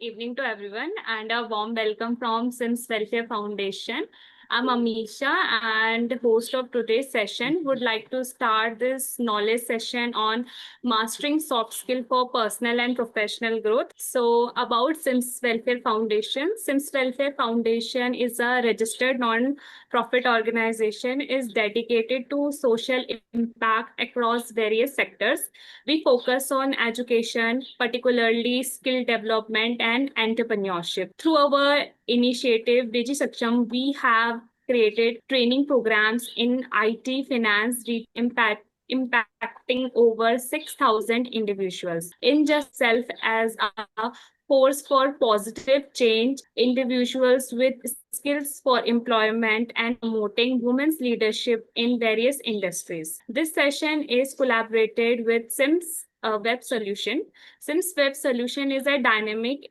evening to everyone and a warm welcome from Sims Welfare Foundation. I'm Amisha and host of today's session. Would like to start this knowledge session on mastering soft skill for personal and professional growth. So about Sims Welfare Foundation. Sims Welfare Foundation is a registered non-profit organization is dedicated to social impact across various sectors. We focus on education, particularly skill development and entrepreneurship. Through our initiative, DigiSaksham, we have created training programs in IT, finance, impacting over 6,000 individuals. In just self as a force for positive change, individuals with skills for employment and promoting women's leadership in various industries. This session is collaborated with Sims Web Solution. Sims Web Solution is a dynamic,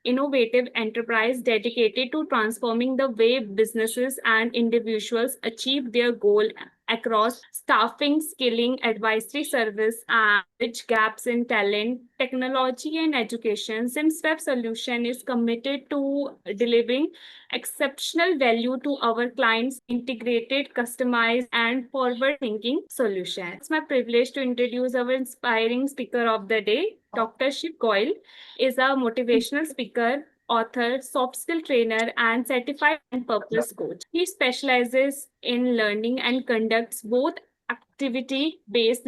innovative enterprise dedicated to transforming the way businesses and individuals achieve their goal across staffing, skilling, advisory service, and bridge gaps in talent, technology, and education. Sims Web Solution is committed to delivering exceptional value to our clients, integrated, customized, and forward-thinking solutions. It's my privilege to introduce our inspiring speaker of the day. Dr. Shiv Goyal is a motivational speaker, author, soft skill trainer, and certified and purpose coach. He specializes in learning and conducts both activity-based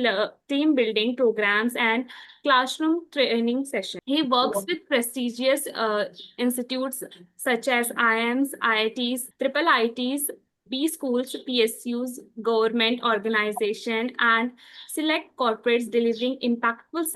team building programs and classroom training sessions. He works with prestigious institutes such as IIMs, IITs, triple ITs, B schools, PSUs, government organization, and select corporates delivering impactful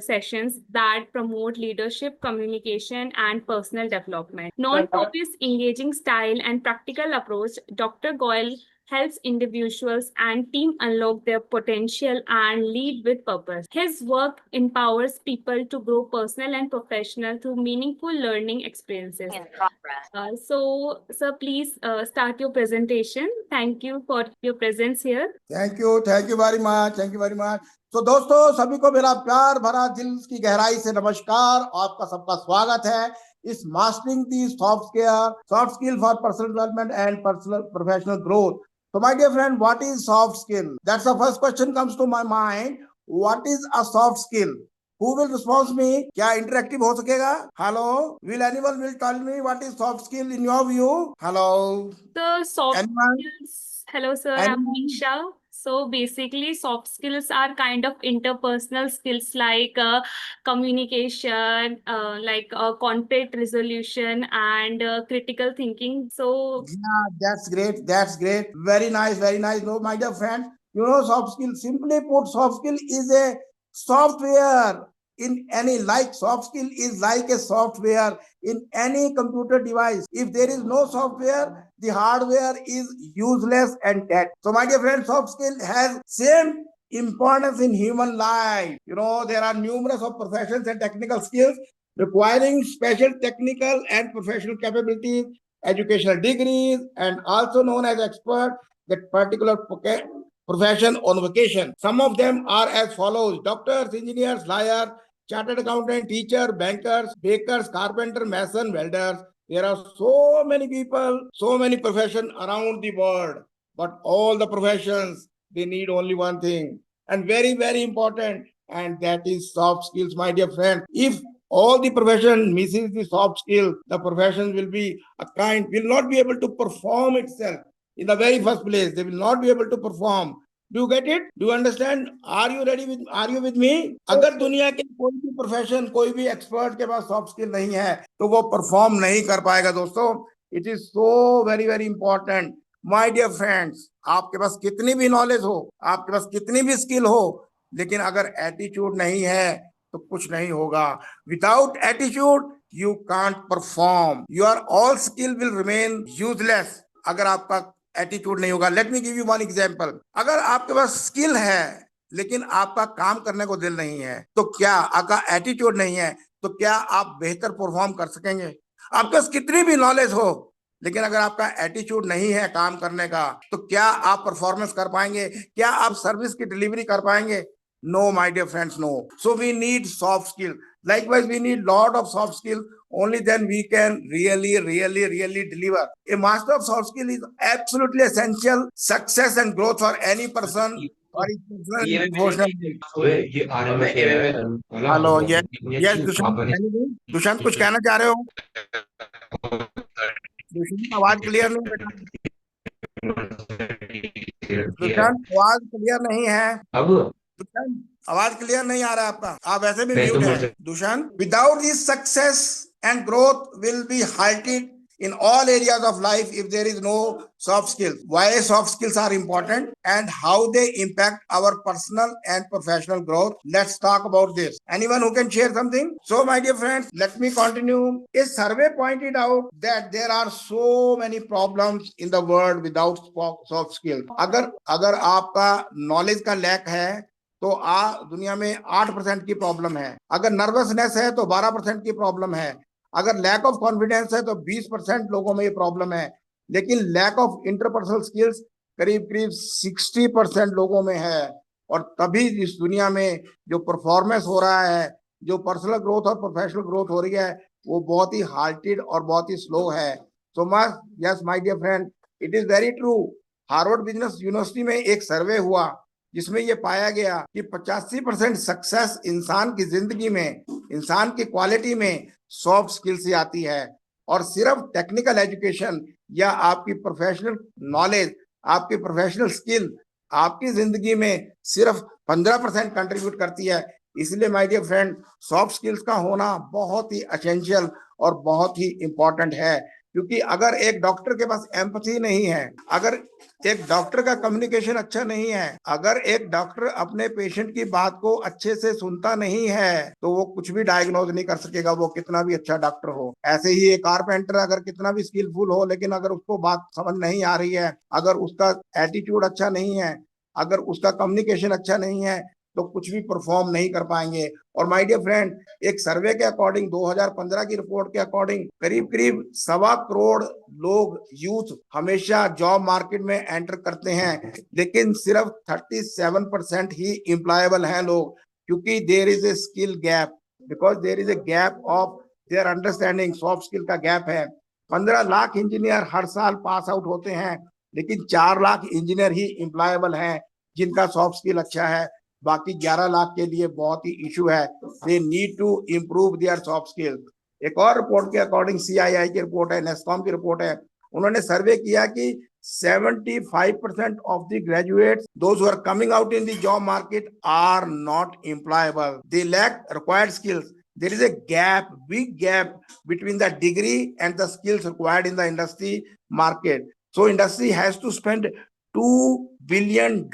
sessions that promote leadership, communication, and personal development. Known for his engaging style and practical approach, Dr. Goyal helps individuals and team unlock their potential and lead with purpose. His work empowers people to grow personal and professional through meaningful learning experiences. Sir, please start your presentation. Thank you for your presence here. Thank you very much. तो दोस्तों सभी को मेरा प्यार भरा दिल की गहराई से नमस्कार। आपका सबका स्वागत है इस mastering the soft skill for personal development and personal professional growth. So my dear friend, what is soft skill? That's the first question comes to my mind. What is a soft skill? Who will respond me? क्या interactive हो सकेगा? Hello? Will anyone will tell me what is soft skill in your view? Hello? The soft Anyone? skills. Hello, sir. I'm Misha. So basically, soft skills are kind of interpersonal skills like communication, conflict resolution, and critical thinking. So yeah, that's great. Very nice. No, my dear friend, you know, soft skill. Simply put, soft skill is a software in any soft skill is like a software in any computer device. If there is no software, the hardware is useless and dead. So my dear friend, soft skill has same importance in human life. You know, there are numerous of professions and technical skills requiring special technical and professional capabilities, educational degrees, and also known as expert that particular profession on vocation. Some of them are as follows: doctors, engineers, lawyers, chartered accountant, teacher, bankers, bakers, carpenter, mason, welders. There are so many people, so many professions around the world, but all the professions, they need only one thing, and very, very important, and that is soft skills, my dear friend. If all the profession misses the soft skill, the profession will not be able to perform itself. In the very first place, they will not be able to perform. Do you get it? Do you understand? Are you with me? अगर दुनिया के कोई भी profession, कोई भी expert के पास soft skill नहीं है तो वो परफॉर्म नहीं कर पाएगा दोस्तों। It is so very very important. My dear friends, आपके पास कितनी भी नॉलेज हो, आपके पास कितनी भी स्किल हो, लेकिन अगर एटीट्यूड नहीं है तो कुछ नहीं होगा। Without attitude you can't perform. Your all skill will remain useless अगर आपका एटीट्यूड नहीं होगा। Let me give you one example. अगर आपके पास स्किल है लेकिन आपका काम करने को दिल नहीं है, तो क्या आपका एटीट्यूड नहीं है, तो क्या आप बेहतर परफॉर्म कर सकेंगे? आपके पास कितनी भी नॉलेज हो, लेकिन अगर आपका एटीट्यूड नहीं है काम करने का, तो क्या आप परफॉर्मेंस कर पाएंगे? क्या आप सर्विस की डिलीवरी कर पाएंगे? No, my dear friends, no. So we need soft skill. Likewise, we need lot of soft skills. Only then we can really deliver. A master of soft skill is absolutely essential success and growth for any person or his personal and professional. Hello, yes, yes, Dushyant, Dushyant कुछ कहना चाह रहे हो? दुष्यंत आवाज clear नहीं बेटा। दुष्यंत आवाज clear नहीं है। दुष्यंत आवाज क्लियर नहीं आ रहा है आपका, आप वैसे भी म्यूट है। Dushyant, without this success and growth will be halted in all areas of life if there is no soft skills. Why soft skills are important and how they impact our personal and professional growth. Let's talk about this. Anyone who can share something? So my dear friends, let me continue. A survey pointed out that there are so many problems in the world without soft skills. अगर आपका knowledge का lack है तो दुनिया में 8% की problem है। अगर नर्वसनेस है तो 12% की प्रॉब्लम है। अगर लैक ऑफ कॉन्फिडेंस है तो 20% लोगों में ये प्रॉब्लम है। लेकिन लैक ऑफ इंटरपर्सनल स्किल्स करीब 60% लोगों में है। और तभी इस दुनिया में जो परफॉर्मेंस हो रहा है, जो पर्सनल ग्रोथ और प्रोफेशनल ग्रोथ हो रही है, वो बहुत ही हार्टेड और बहुत ही स्लो है। So much yes my dear friend, it is very true. Harvard Business University में एक सर्वे हुआ जिसमें यह पाया गया कि 85% सक्सेस इंसान की जिंदगी में, इंसान की क्वालिटी में सॉफ्ट स्किल से आती है। और सिर्फ टेक्निकल एजुकेशन या आपकी प्रोफेशनल नॉलेज, आपकी प्रोफेशनल स्किल आपकी जिंदगी में सिर्फ 15% कंट्रीब्यूट करती है। इसलिए my dear friend, soft skills का होना बहुत ही एसेंशियल और बहुत ही इंपॉर्टेंट है। क्योंकि अगर एक डॉक्टर के पास एम्पैथी नहीं है, अगर एक डॉक्टर का कम्युनिकेशन अच्छा नहीं है, अगर एक डॉक्टर अपने पेशेंट की बात को अच्छे से सुनता नहीं है तो वो कुछ भी डायग्नोज नहीं कर सकेगा, वो कितना भी अच्छा डॉक्टर हो। ऐसे ही एक कारपेंटर अगर कितना भी स्किलफुल हो, लेकिन अगर उसको बात समझ नहीं आ रही है, अगर उसका एटीट्यूड अच्छा नहीं है, अगर उसका कम्युनिकेशन अच्छा नहीं है, तो कुछ भी परफॉर्म नहीं कर पाएंगे। और माय डियर फ्रेंड, एक सर्वे के अकॉर्डिंग, 2015 की रिपोर्ट के अकॉर्डिंग, करीब 1.25 करोड़ लोग, यूथ, हमेशा जॉब मार्केट में एंटर करते हैं, लेकिन सिर्फ 37% ही एम्प्लॉयबल हैं लोग। क्योंकि there is a skill gap, because there is a gap of there understanding, soft skill का गैप है। 15 लाख इंजीनियर हर साल पास आउट होते हैं, लेकिन 4 लाख इंजीनियर ही एम्प्लॉयबल हैं जिनका सॉफ्ट स्किल अच्छा है। बाकी 11 लाख के लिए बहुत ही इशू है। They need to improve there soft skill. एक और रिपोर्ट के अकॉर्डिंग, CII की रिपोर्ट है, नेस्कॉम की रिपोर्ट है, उन्होंने सर्वे किया कि 75% of the graduates, those who are coming out in the job market, are not employable. They lack required skills. There is a gap, big gap between the degree and the skills required in the industry market. So industry has to spend $2 billion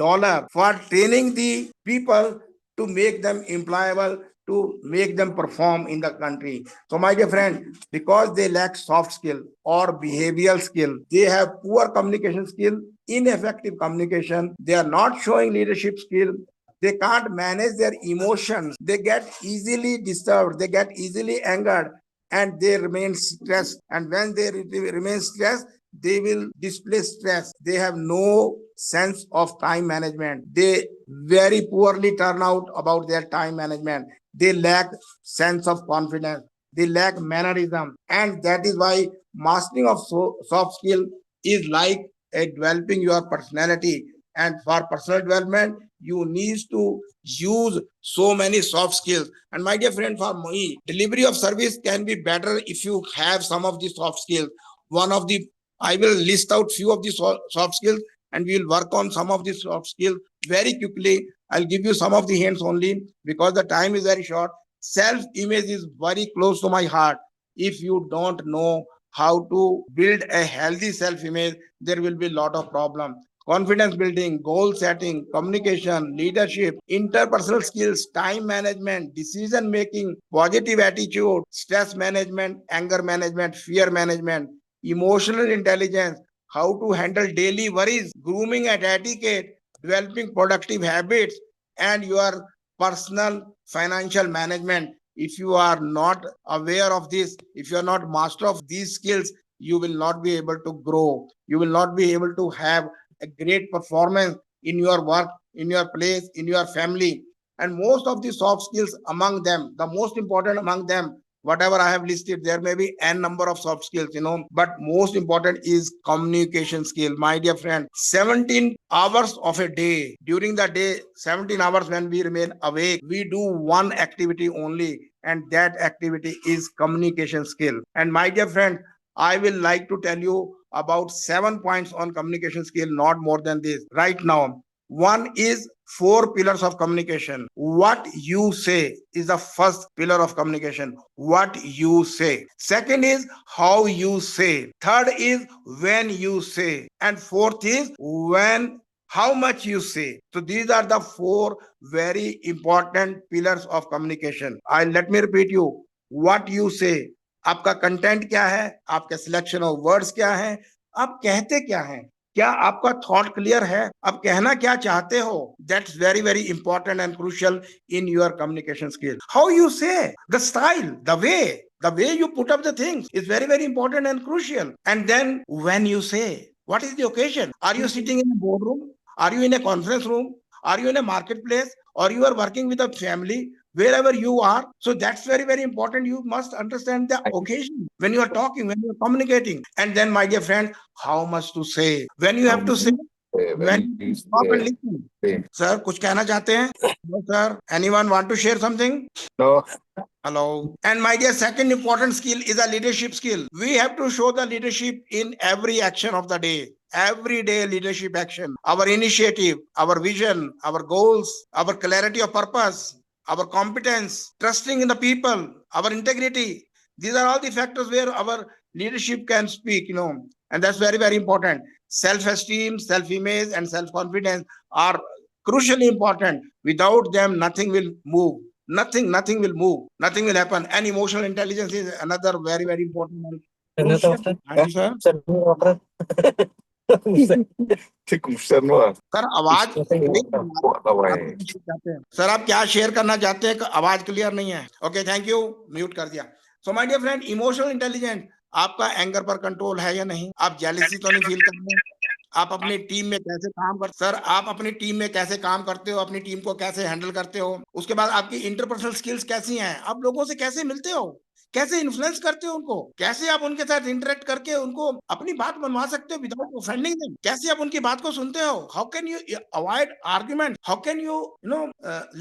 for training the people to make them employable, to make them perform in the country. So my dear friend, because they lack soft skill or behavioral skill, they have poor communication skill, ineffective communication, they are not showing leadership skill, they can't manage their emotions, they get easily disturbed, they get easily angered, and they remain stressed. And when they remain stressed, they will display stress. They have no sense of time management. They very poorly turn out about their time management. They lack sense of confidence. They lack mannerism. And that is why mastering of soft skill is like developing your personality. And for personal development, you need to use so many soft skills. And my dear friend, for me, delivery of service can be better if you have some of these soft skills. I will list out few of these soft skills, and we will work on some of these soft skills very quickly. I'll give you some of the hints only because the time is very short. Self-image is very close to my heart. If you don't know how to build a healthy self-image, there will be a lot of problems. Confidence building, goal setting, communication, leadership, interpersonal skills, time management, decision making, positive attitude, stress management, anger management, fear management, emotional intelligence, how to handle daily worries, grooming and etiquette, developing productive habits, and your personal financial management. If you are not aware of this, if you are not master of these skills, you will not be able to grow. You will not be able to have a great performance in your work, in your place, in your family. And most of the soft skills among them, the most important among them, whatever I have listed, there may be n number of soft skills, but most important is communication skill. My dear friend, 17 hours of a day, during the day, 17 hours when we remain awake, we do one activity only, and that activity is communication skill. And my dear friend, I will like to tell you about 7 points on communication skill, not more than this right now. One is 4 pillars of communication. What you say is the first pillar of communication. What you say. Second is how you say. Third is when you say. And fourth is how much you say. So these are the 4 very important pillars of communication. Let me repeat you. What you say. आपका content क्या है, आपका selection of words क्या है, आप कहते क्या हैं, क्या आपका थॉट क्लियर है, आप कहना क्या चाहते हो. That's very very important and crucial in your communication skill. How you say, the style, the way you put up the things is very very important and crucial. And then when you say, what is the occasion? Are you sitting in a boardroom? Are you in a conference room? Are you in a marketplace? Or you are working with a family? Wherever you are, so that's very very important. You must understand the occasion when you are talking, when you are communicating. And then, my dear friend, how much to say, when you have to say, when you stop and listen. Sir, kuch कहना चाहते हैं? No, sir. Anyone want to share something? No. Hello. And my dear, second important skill is a leadership skill. We have to show the leadership in every action of the day. Everyday leadership action, our initiative, our vision, our goals, our clarity of purpose, our competence, trusting in the people, our integrity. These are all the factors where our leadership can speak, and that's very very important. Self-esteem, self-image, and self-confidence are crucially important. Without them, nothing will move. Nothing will move. Nothing will happen. And emotional intelligence is another very very important one. Sir. Sir आवाज sir आप क्या share करना चाहते हैं? आवाज clear नहीं है. Okay, thank you, mute कर दिया. So my dear friend, emotional intelligent, आपका एंगर पर कंट्रोल है या नहीं? आप जेलसी तो नहीं फील करते? आप अपनी टीम में कैसे काम करते? सर आप अपनी टीम में कैसे काम करते हो? अपनी टीम को कैसे हैंडल करते हो? उसके बाद आपकी इंटरपर्सनल स्किल्स कैसी हैं? आप लोगों से कैसे मिलते हो? कैसे इन्फ्लुएंस करते हो उनको? कैसे आप उनके साथ इंटरेक्ट करके उनको अपनी बात मनवा सकते हो विदाउट ऑफेंडिंग देम? कैसे आप उनकी बात को सुनते हो? How can you avoid argument? How can you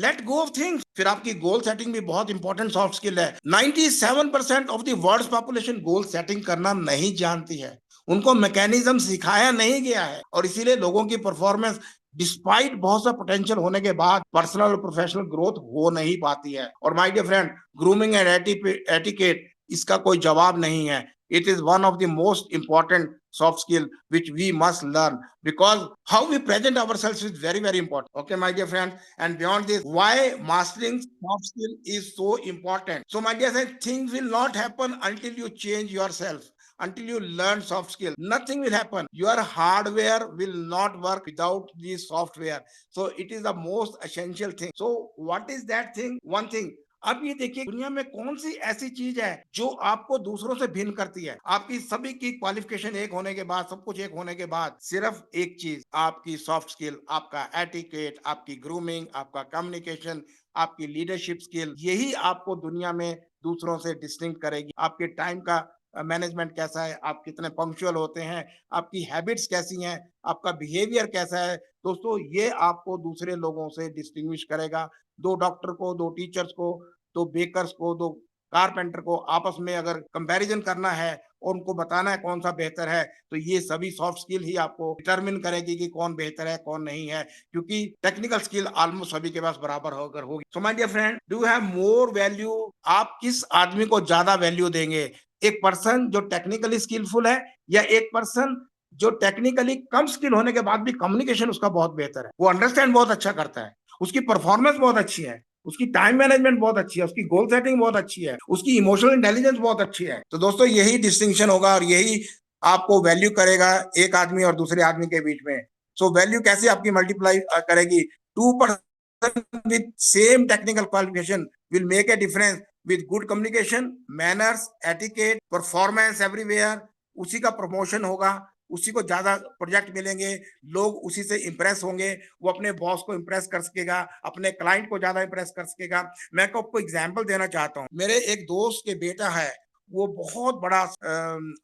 let go of things? फिर आपकी गोल सेटिंग भी बहुत इंपॉर्टेंट सॉफ्ट स्किल है. 97% of the world's population goal setting करना नहीं जानती है. उनको मैकेनिज्म सिखाया नहीं गया है, और इसीलिए लोगों की परफॉर्मेंस डिस्पाइट बहुत सा पोटेंशियल होने के बाद पर्सनल और प्रोफेशनल ग्रोथ हो नहीं पाती है. और my dear friend, grooming and etiquette, इसका कोई जवाब नहीं है. It is one of the most important soft skill which we must learn, because how we present ourselves is very very important. Okay, my dear friend, and beyond this, why mastering soft skill is so important. So my dear friend, things will not happen until you change yourself. Until you learn soft skill, nothing will happen. Your hardware will not work without the software. So it is the most essential thing. So what is that thing? One thing. अब ये देखिए, दुनिया में कौन सी ऐसी चीज है जो आपको दूसरों से भिन्न करती है? आपकी सभी की क्वालिफिकेशन एक होने के बाद, सब कुछ एक होने के बाद, सिर्फ एक चीज, आपकी सॉफ्ट स्किल, आपका एटिकेट, आपकी ग्रूमिंग, आपका कम्युनिकेशन, आपकी लीडरशिप स्किल, यही आपको दुनिया में दूसरों से डिस्टिंक्ट करेगी. आपके टाइम का मैनेजमेंट कैसा है, आप कितने पंक्चुअल होते हैं, आपकी हैबिट्स कैसी हैं, आपका बिहेवियर कैसा है, दोस्तों ये आपको दूसरे लोगों से डिस्टिंग्विश करेगा. 2 डॉक्टर को, 2 टीचर्स को, 2 बेकर्स को, 2 कारपेंटर को आपस में अगर कंपैरिजन करना है और उनको बताना है कौन सा बेहतर है, तो ये सभी सॉफ्ट स्किल ही आपको डिटरमिन करेगी कि कौन बेहतर है, कौन नहीं है, क्योंकि टेक्निकल स्किल ऑलमोस्ट सभी के पास बराबर होकर होगी. So my dear friend, do you have more value? आप किस आदमी को ज्यादा वैल्यू देंगे? एक पर्सन जो टेक्निकली स्किलफुल है, या एक पर्सन जो टेक्निकली कम स्किल होने के बाद भी कम्युनिकेशन उसका बहुत बेहतर है, वो अंडरस्टैंड बहुत अच्छा करता है, उसकी परफॉर्मेंस बहुत अच्छी है, उसकी टाइम मैनेजमेंट बहुत अच्छी है, उसकी गोल सेटिंग बहुत अच्छी है, उसकी इमोशनल इंटेलिजेंस बहुत अच्छी है. तो दोस्तों यही डिस्टिंक्शन होगा और यही आपको वैल्यू करेगा एक आदमी और दूसरे आदमी के बीच में. सो वैल्यू कैसे आपकी मल्टीप्लाई करेगी? 2% with same technical qualification will make a difference with good communication, manners, etiquette, performance everywhere. उसी का प्रमोशन होगा, उसी को ज्यादा प्रोजेक्ट मिलेंगे, लोग उसी से इंप्रेस होंगे, वो अपने बॉस को इंप्रेस कर सकेगा, अपने क्लाइंट को ज्यादा इंप्रेस कर सकेगा। मैं आपको एग्जांपल देना चाहता हूँ। मेरे एक दोस्त के बेटा है, वो बहुत बड़ा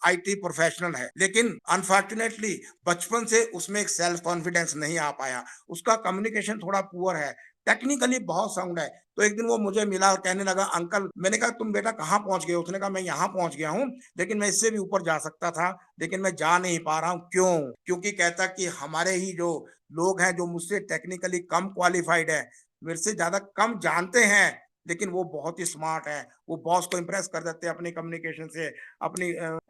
आईटी प्रोफेशनल है, लेकिन अनफॉर्चुनेटली बचपन से उसमें एक सेल्फ कॉन्फिडेंस नहीं आ पाया, उसका कम्युनिकेशन थोड़ा पुअर है, टेक्निकली बहुत साउंड है। तो एक दिन वो मुझे मिला और कहने लगा, अंकल, मैंने कहा तुम बेटा कहाँ पहुंच गए? उसने कहा मैं यहाँ पहुंच गया हूँ, लेकिन मैं इससे भी ऊपर जा सकता था, लेकिन मैं जा नहीं पा रहा हूँ। क्यों? क्योंकि कहता कि हमारे ही जो लोग हैं, जो मुझसे टेक्निकली कम क्वालिफाइड है, मेरे से ज्यादा कम जानते हैं, लेकिन वो बहुत ही स्मार्ट है, वो बॉस को इंप्रेस कर देते हैं अपनी कम्युनिकेशन से, अपनी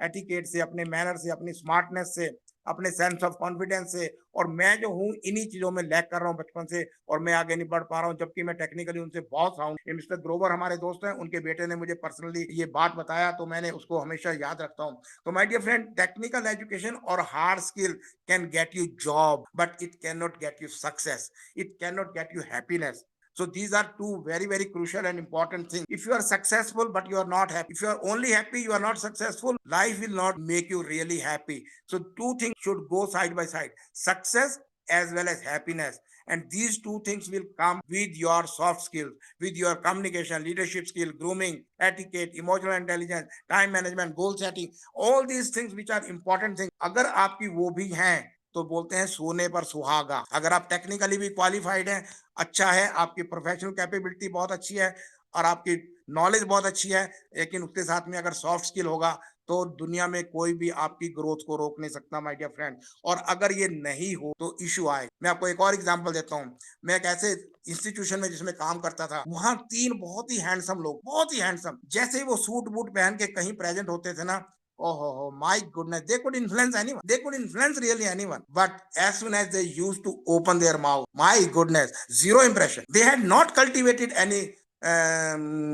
एटिकेट से, अपने मैनर से, अपनी स्मार्टनेस से, अपने सेंस ऑफ कॉन्फिडेंस से। और मैं जो हूँ इन्हीं चीजों में लैग कर रहा हूँ बचपन से, और मैं आगे नहीं बढ़ पा रहा हूँ, जबकि मैं टेक्निकली उनसे बहुत हूँ। ये मिस्टर ग्रोवर हमारे दोस्त हैं, उनके बेटे ने मुझे पर्सनली ये बात बताया, तो मैंने उसको हमेशा याद रखता हूँ। तो my dear friend, technical education और hard skill can get you job, but it can not get you success, it can not get you happiness. So these are two very, very crucial and important things. If you are successful, but you are not happy, if you are only happy, you are not successful, life will not make you really happy. So two things should go side by side, success as well as happiness. And these two things will come with your soft skills, with your communication, leadership skill, grooming, etiquette, emotional intelligence, time management, goal setting, all these things which are important things. अगर आपकी वो भी हैं, तो बोलते हैं सोने पर सुहागा। अगर आप टेक्निकली भी क्वालिफाइड हैं, अच्छा है, आपकी प्रोफेशनल कैपेबिलिटी बहुत अच्छी है और आपकी नॉलेज बहुत अच्छी है, लेकिन उसके साथ में अगर सॉफ्ट स्किल होगा, तो दुनिया में कोई भी आपकी ग्रोथ को रोक नहीं सकता माय डियर फ्रेंड। और अगर ये नहीं हो तो इशू आए। मैं आपको एक और एग्जांपल देता हूँ। मैं एक ऐसे इंस्टीट्यूशन में जिसमें काम करता था, वहां 3 बहुत ही हैंडसम लोग, बहुत ही हैंडसम, जैसे ही वो सूट बूट पहन के कहीं प्रेजेंट होते थे ना, oh my goodness, they could influence anyone, they could influence really anyone, but as soon as they used to open their mouth, my goodness, zero impression. They had not cultivated any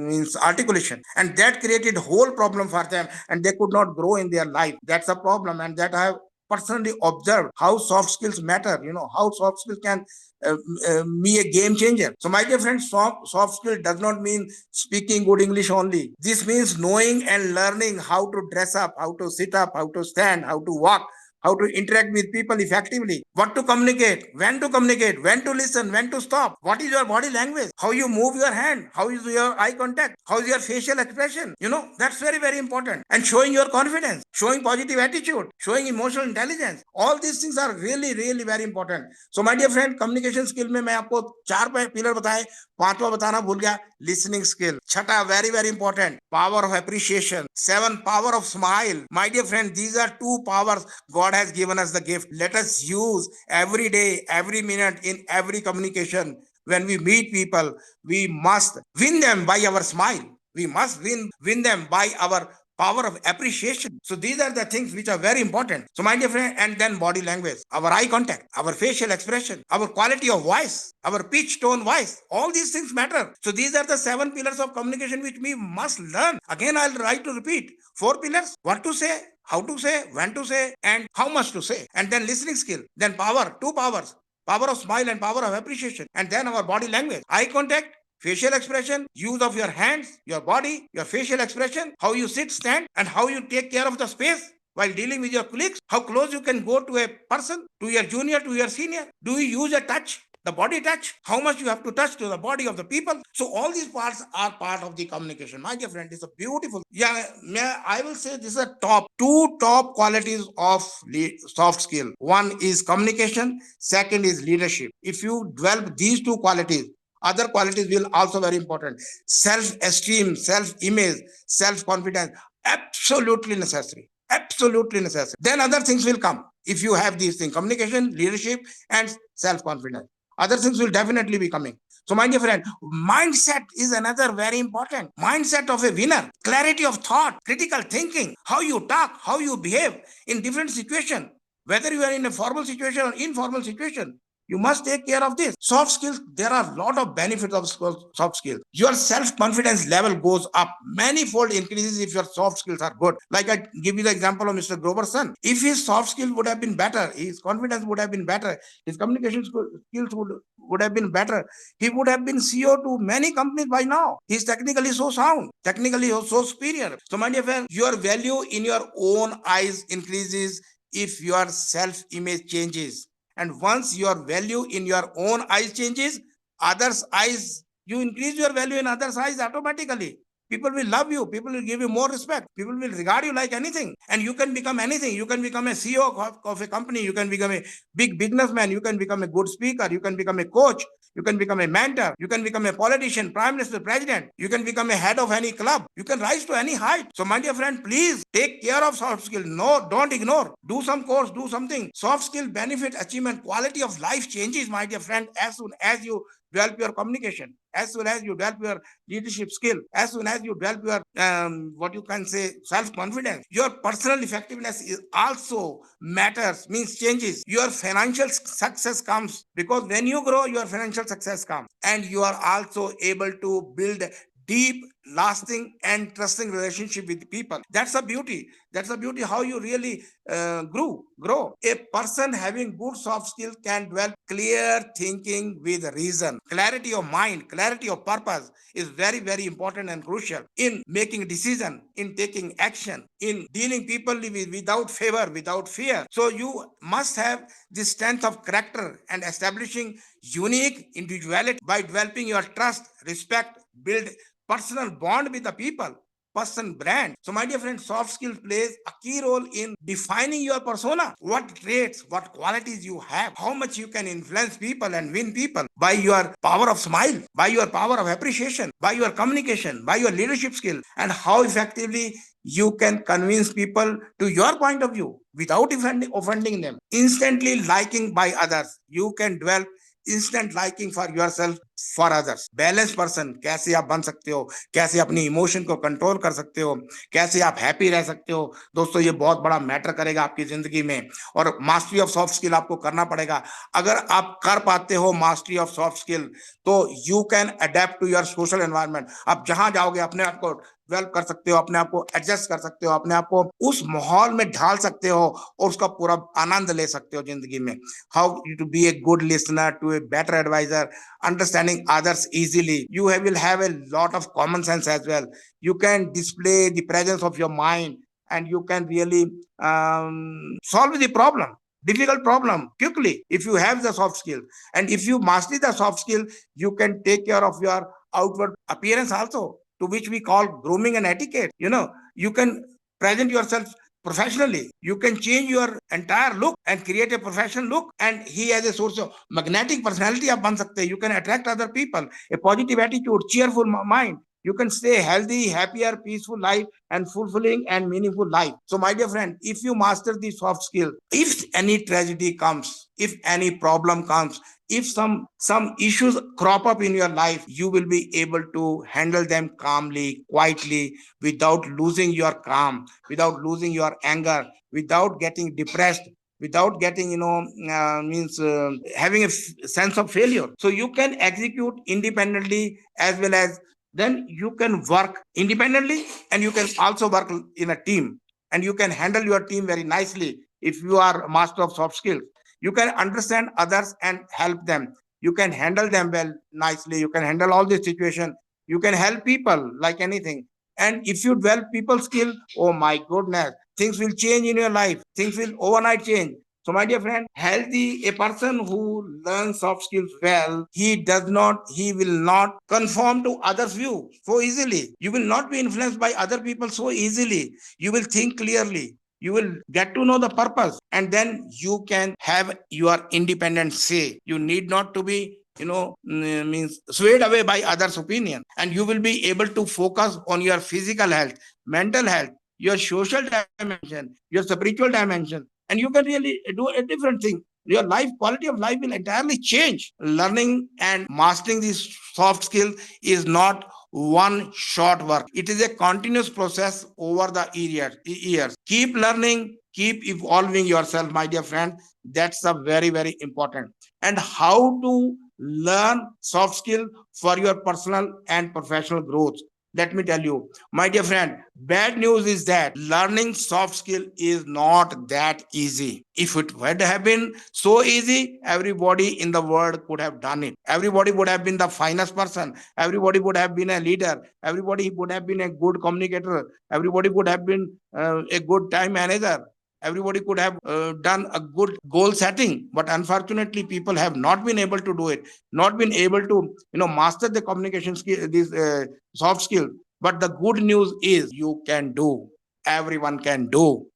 means articulation, and that created whole problem for them, and they could not grow in their life. That's a problem, and that I have personally observed how soft skills matter, how soft skills can be a game changer. So my dear friends, soft skill does not mean speaking good English only. This means knowing and learning how to dress up, how to sit up, how to stand, how to walk, how to interact with people effectively, what to communicate, when to listen, when to stop, what is your body language, how you move your hand, how is your eye contact, how is your facial expression. That's very, very important. And showing your confidence, showing positive attitude, showing emotional intelligence. All these things are really, really very important. So my dear friend, communication skill में मैं आपको 4 pillar बताए, 5वां बताना भूल गया, listening skill. छठा, very, very important, power of appreciation. 7, power of smile. My dear friend, these are 2 powers God has given us the gift. Let us use every day, every minute, in every communication. When we meet people, we must win them by our smile. We must win them by our power of appreciation. So these are the things which are very important. So my dear friend, and then body language, our eye contact, our facial expression, our quality of voice, our pitch, tone, voice, all these things matter. So these are the 7 pillars of communication which we must learn. Again, I'll try to repeat. 4 pillars: what to say, how to say, when to say, and how much to say. And then listening skill, then power, 2 powers, power of smile and power of appreciation. And then our body language, eye contact, facial expression, use of your hands, your body, your facial expression, how you sit, stand, and how you take care of the space while dealing with your colleagues, how close you can go to a person, to your junior, to your senior. Do you use a touch? The body touch, how much you have to touch to the body of the people. So all these parts are part of the communication. My dear friend, it's a beautiful. I will say this is a two top qualities of soft skill. One is communication, second is leadership. If you develop these 2 qualities, other qualities will also very important. Self-esteem, self-image, self-confidence, absolutely necessary. Absolutely necessary. Then other things will come. If you have these things, communication, leadership, and self-confidence, other things will definitely be coming. So my dear friend, mindset is another very important. Mindset of a winner, clarity of thought, critical thinking, how you talk, how you behave in different situations, whether you are in a formal situation or informal situation. You must take care of this. Soft skills, there are a lot of benefits of soft skills. Your self-confidence level goes up. Manifold increases if your soft skills are good. Like I give you the example of Mr. Grover's son. If his soft skills would have been better, his confidence would have been better, his communication skills would have been better, he would have been CEO to many companies by now. He's technically so sound, technically so superior. So my dear friend, your value in your own eyes increases if your self-image changes. And once your value in your own eyes changes, others' eyes, you increase your value in others' eyes automatically. People will love you. People will give you more respect. People will regard you like anything. And you can become anything. You can become a CEO of a company. You can become a big businessman. You can become a good speaker. You can become a coach. You can become a mentor. You can become a politician, prime minister, president. You can become a head of any club. You can rise to any height. So, my dear friend, please take care of soft skill. No, don't ignore. Do some course, do something. Soft skill benefit, achievement, quality of life changes, my dear friend, as soon as you develop your communication, as soon as you develop your leadership skill, as soon as you develop your what you can say self-confidence, your personal effectiveness is also matters, means changes. Your financial success comes because when you grow, your financial success comes, and you are also able to build deep, lasting, and trusting relationship with people. That's a beauty. That's a beauty how you really grow. A person having good soft skills can develop clear thinking with reason. Clarity of mind, clarity of purpose is very, very important and crucial in making decision, in taking action, in dealing people without favor, without fear. So you must have the strength of character and establishing unique individuality by developing your trust, respect, build personal bond with the people, person brand. So, my dear friend, soft skills plays a key role in defining your persona. What traits, what qualities you have, how much you can influence people and win people by your power of smile, by your power of appreciation, by your communication, by your leadership skill, and how effectively you can convince people to your point of view without offending them. Instantly liking by others. You can develop instant liking for your self for others. Balance person कैसे आप बन सकते हो, कैसे अपनी emotion को control कर सकते हो, कैसे आप हैप्पी रह सकते हो, दोस्तों ये बहुत बड़ा मैटर करेगा आपकी जिंदगी में. और मास्टरी ऑफ सॉफ्ट स्किल आपको करना पड़ेगा. अगर आप कर पाते हो मास्टरी ऑफ सॉफ्ट स्किल तो you can adapt to your social environment. आप जहां जाओगे अपने आप को डेवलप कर सकते हो, अपने आप को एडजस्ट कर सकते हो, अपने आप को उस माहौल में ढाल सकते हो और उसका पूरा आनंद ले सकते हो जिंदगी में. How to be a good listener, to a better advisor, understanding others easily. You will have a lot of common sense as well. You can display the presence of your mind and you can really solve the difficult problem quickly if you have the soft skill. And if you master the soft skill, you can take care of your outward appearance also, to which we call grooming and etiquette. You can present yourself professionally. You can change your entire look and create a professional look. And he has a source of magnetic personality आप बन सकते हैं. You can attract other people. A positive attitude, cheerful mind. You can stay healthy, happier, peaceful life, and fulfilling and meaningful life. So, my dear friend, if you master the soft skill, if any tragedy comes, if any problem comes, if some issues crop up in your life, you will be able to handle them calmly, quietly, without losing your calm, without losing your anger, without getting depressed, without getting having a sense of failure. So you can execute independently, as well as then you can work independently, and you can also work in a team, and you can handle your team very nicely if you are a master of soft skills. You can understand others and help them. You can handle them well, nicely. You can handle all the situation. You can help people like anything. And if you develop people skill, oh my goodness, things will change in your life. Things will overnight change. So, my dear friend, a person who learns soft skills well, he will not conform to others' view so easily. You will not be influenced by other people so easily. You will think clearly. You will get to know the purpose, and then you can have your independent say. You need not to be means swayed away by others' opinion, and you will be able to focus on your physical health, mental health, your social dimension, your spiritual dimension, and you can really do a different thing. Your life quality of life will entirely change. Learning and mastering these soft skills is not one short work. It is a continuous process over the years. Keep learning, keep evolving yourself, my dear friend. That's a very, very important. And how to learn soft skill for your personal and professional growth. Let me tell you, my dear friend, bad news is that learning soft skill is not that easy. If it would have been so easy, everybody in the world could have done it. Everybody would have been the finest person. Everybody would have been a leader. Everybody would have been a good communicator. Everybody would have been a good time manager. Everybody could have done a good goal setting, but unfortunately, people have not been able to do it, not been able to, master the communication skill, these soft skills. But the good news is you can do. Everyone can do.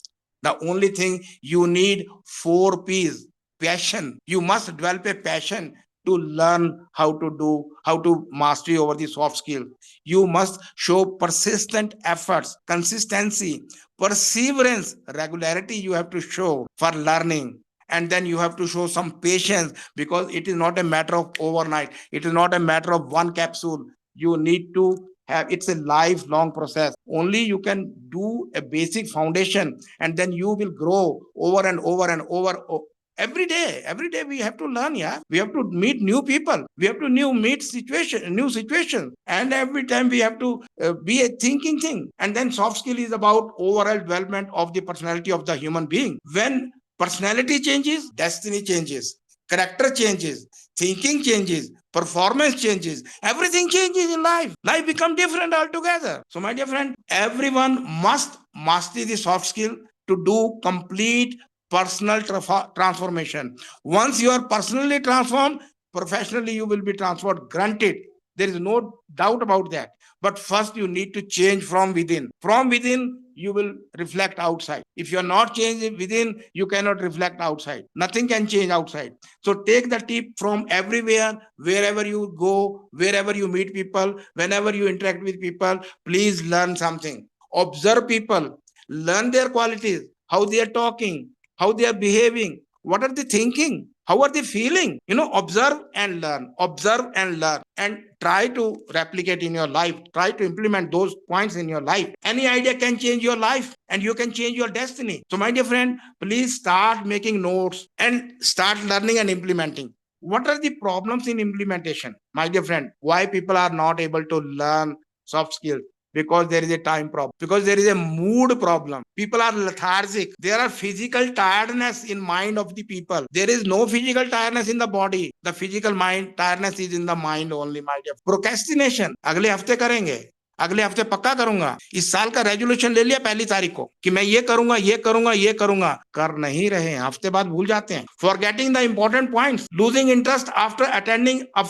The only thing you need 4 P's. Passion. You must develop a passion to learn how to mastery over the soft skill. You must show persistent efforts, consistency, perseverance, regularity you have to show for learning. And then you have to show some patience, because it is not a matter of overnight. It is not a matter of one capsule. You need to have, it's a lifelong process. Only you can do a basic foundation, and then you will grow over and over and over. Every day we have to learn. Yeah, we have to meet new people, we have to new situation, and every time we have to be a thinking thing. And then soft skill is about overall development of the personality of the human being. When personality changes, destiny changes, character changes, thinking changes, performance changes, everything changes in life. Life becomes different altogether. So my dear friend, everyone must master the soft skill to do complete personal transformation. Once you are personally transformed, professionally you will be transformed. Granted, there is no doubt about that. But first you need to change from within. From within, you will reflect outside. If you are not changing within, you cannot reflect outside. Nothing can change outside. So take the tip from everywhere, wherever you go, wherever you meet people, whenever you interact with people, please learn something. Observe people, learn their qualities, how they are talking, how they are behaving, what are they thinking, how are they feeling. Observe and learn, and try to replicate in your life. Try to implement those points in your life. Any idea can change your life, and you can change your destiny. So my dear friend, please start making notes and start learning and implementing. What are the problems in implementation, my dear friend? Why people are not able to learn soft skills? Because there is a time problem, because there is a mood problem. People are lethargic. There are physical tiredness in mind of the people. There is no physical tiredness in the body. The physical mind tiredness is in the mind only, my dear. Procrastination, अगले हफ्ते करेंगे, अगले हफ्ते पक्का करूंगा, इस साल का रेजोल्यूशन ले लिया पहली तारीख को कि मैं ये करूंगा ये करूंगा ये करूंगा, कर नहीं रहे हैं, हफ्ते बाद भूल जाते हैं. Forgetting the important points, losing interest after attending a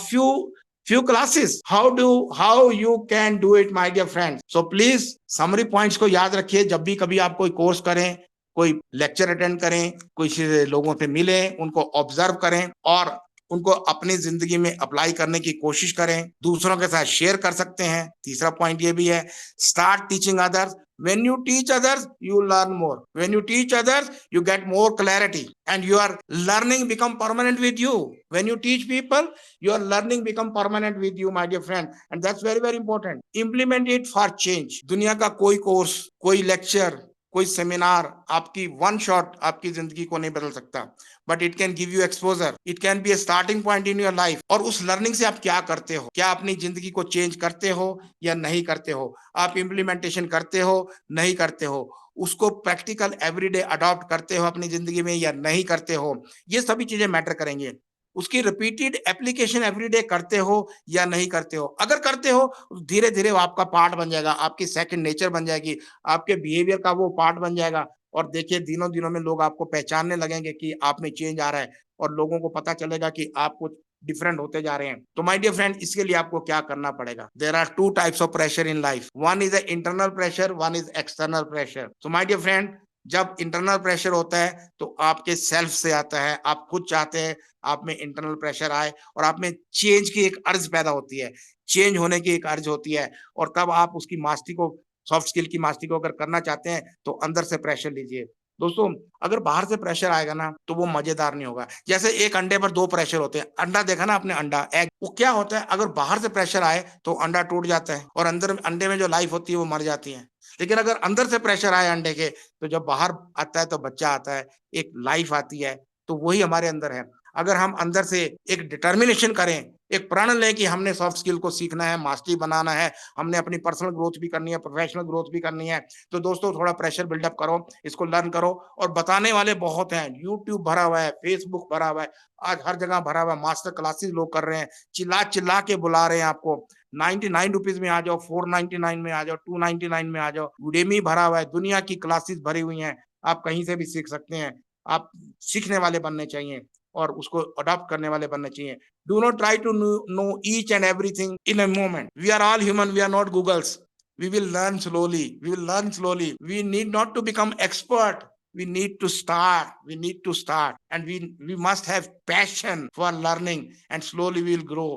few classes. How you can do it, my dear friends? So please summary points को याद रखिए. जब भी कभी आप कोई कोर्स करें, कोई लेक्चर अटेंड करें, कुछ लोगों से मिलें, उनको ऑब्जर्व करें और उनको अपनी जिंदगी में अप्लाई करने की कोशिश करें. दूसरों के साथ शेयर कर सकते हैं. तीसरा पॉइंट ये भी है, start teaching others. When you teach others, you learn more. When you teach others, you get more clarity, and your learning become permanent with you. When you teach people, your learning become permanent with you, my dear friend, and that's very very important. Implement it for change. दुनिया का कोई course, कोई lecture, कोई seminar आपकी one shot आपकी जिंदगी को नहीं बदल सकता, but it can give you exposure. It can be A starting point in your life. और उस लर्निंग से आप क्या करते हो, क्या अपनी जिंदगी को चेंज करते हो या नहीं करते हो, आप इम्प्लीमेंटेशन करते हो नहीं करते हो, उसको प्रैक्टिकल एवरीडे अडॉप्ट करते हो अपनी जिंदगी में या नहीं करते हो, ये सभी चीजें मैटर करेंगे. उसकी रिपीटेड एप्लीकेशन एवरीडे करते हो या नहीं करते हो. अगर करते हो, धीरे धीरे आपका पार्ट बन जाएगा, आपकी सेकंड नेचर बन जाएगी, आपके बिहेवियर का वो पार्ट बन जाएगा. और देखिए दिनों दिनों में लोग आपको पहचानने लगेंगे कि आप में चेंज आ रहा है, और लोगों को पता चलेगा कि आप कुछ डिफरेंट होते जा रहे हैं. तो माय डियर फ्रेंड, इसके लिए आपको क्या करना पड़ेगा? There are 2 types of pressure in life. One is internal pressure, one is external pressure. So my dear friend, जब इंटरनल प्रेशर होता है तो आपके सेल्फ से आता है, आप खुद चाहते हैं आप में इंटरनल प्रेशर आए और आप में चेंज की एक अर्ज पैदा होती है, चेंज होने की एक अर्ज होती है. और तब आप उसकी मास्टरी को, सॉफ्ट स्किल की मास्टरी को अगर करना चाहते हैं तो अंदर से प्रेशर लीजिए. दोस्तों, अगर बाहर से प्रेशर आएगा ना तो वो मजेदार नहीं होगा. जैसे एक अंडे पर 2 प्रेशर होते हैं. अंडा देखा ना आपने, अंडा एग, वो क्या होता है, अगर बाहर से प्रेशर आए तो अंडा टूट जाता है और अंदर अंडे में जो लाइफ होती है वो मर जाती है. लेकिन अगर अंदर से प्रेशर आए अंडे के, तो जब बाहर आता है तो बच्चा आता है, एक लाइफ आती है. तो वही हमारे अंदर है. अगर हम अंदर से एक डिटर्मिनेशन करें, एक प्रण लें कि हमने सॉफ्ट स्किल को सीखना है, मास्टरी बनाना है, हमने अपनी पर्सनल ग्रोथ भी करनी है, प्रोफेशनल ग्रोथ भी करनी है, तो दोस्तों थोड़ा प्रेशर बिल्डअप करो, इसको लर्न करो. और बताने वाले बहुत हैं, यूट्यूब भरा हुआ है, फेसबुक भरा हुआ है, आज हर जगह भरा हुआ है. मास्टर क्लासेस लोग कर रहे हैं, चिल्ला चिल्ला के बुला रहे हैं आपको. 99 रुपीज में आ जाओ, 499 में आ जाओ, 299 में आ जाओ. Udemy भरा हुआ है, दुनिया की क्लासेस भरी हुई हैं. आप कहीं से भी सीख सकते हैं। आप सीखने वाले बनने चाहिए और उसको अडॉप्ट करने वाले बनने चाहिए। Do not try to know each and everything in a moment. We are all human, we are not Googles. We will learn slowly. We will learn slowly. We need not to become expert. We need to start. We need to start. And we must have passion for learning, and slowly we will grow.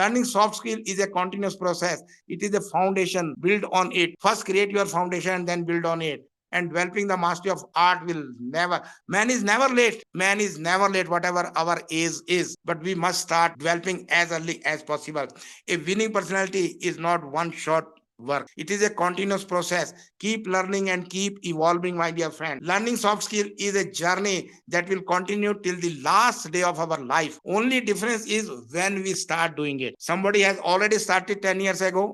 Learning soft skill is a continuous process. It is a foundation. Build on it. First create your foundation and then build on it. And developing the mastery of art will never, man is never late. Man is never late, whatever our age is. But we must start developing as early as possible. A winning personality is not one shot work. It is a continuous process. Keep learning and keep evolving, my dear friend. Learning soft skill is a journey that will continue till the last day of our life. Only difference is when we start doing it. Somebody has already started 10 years ago.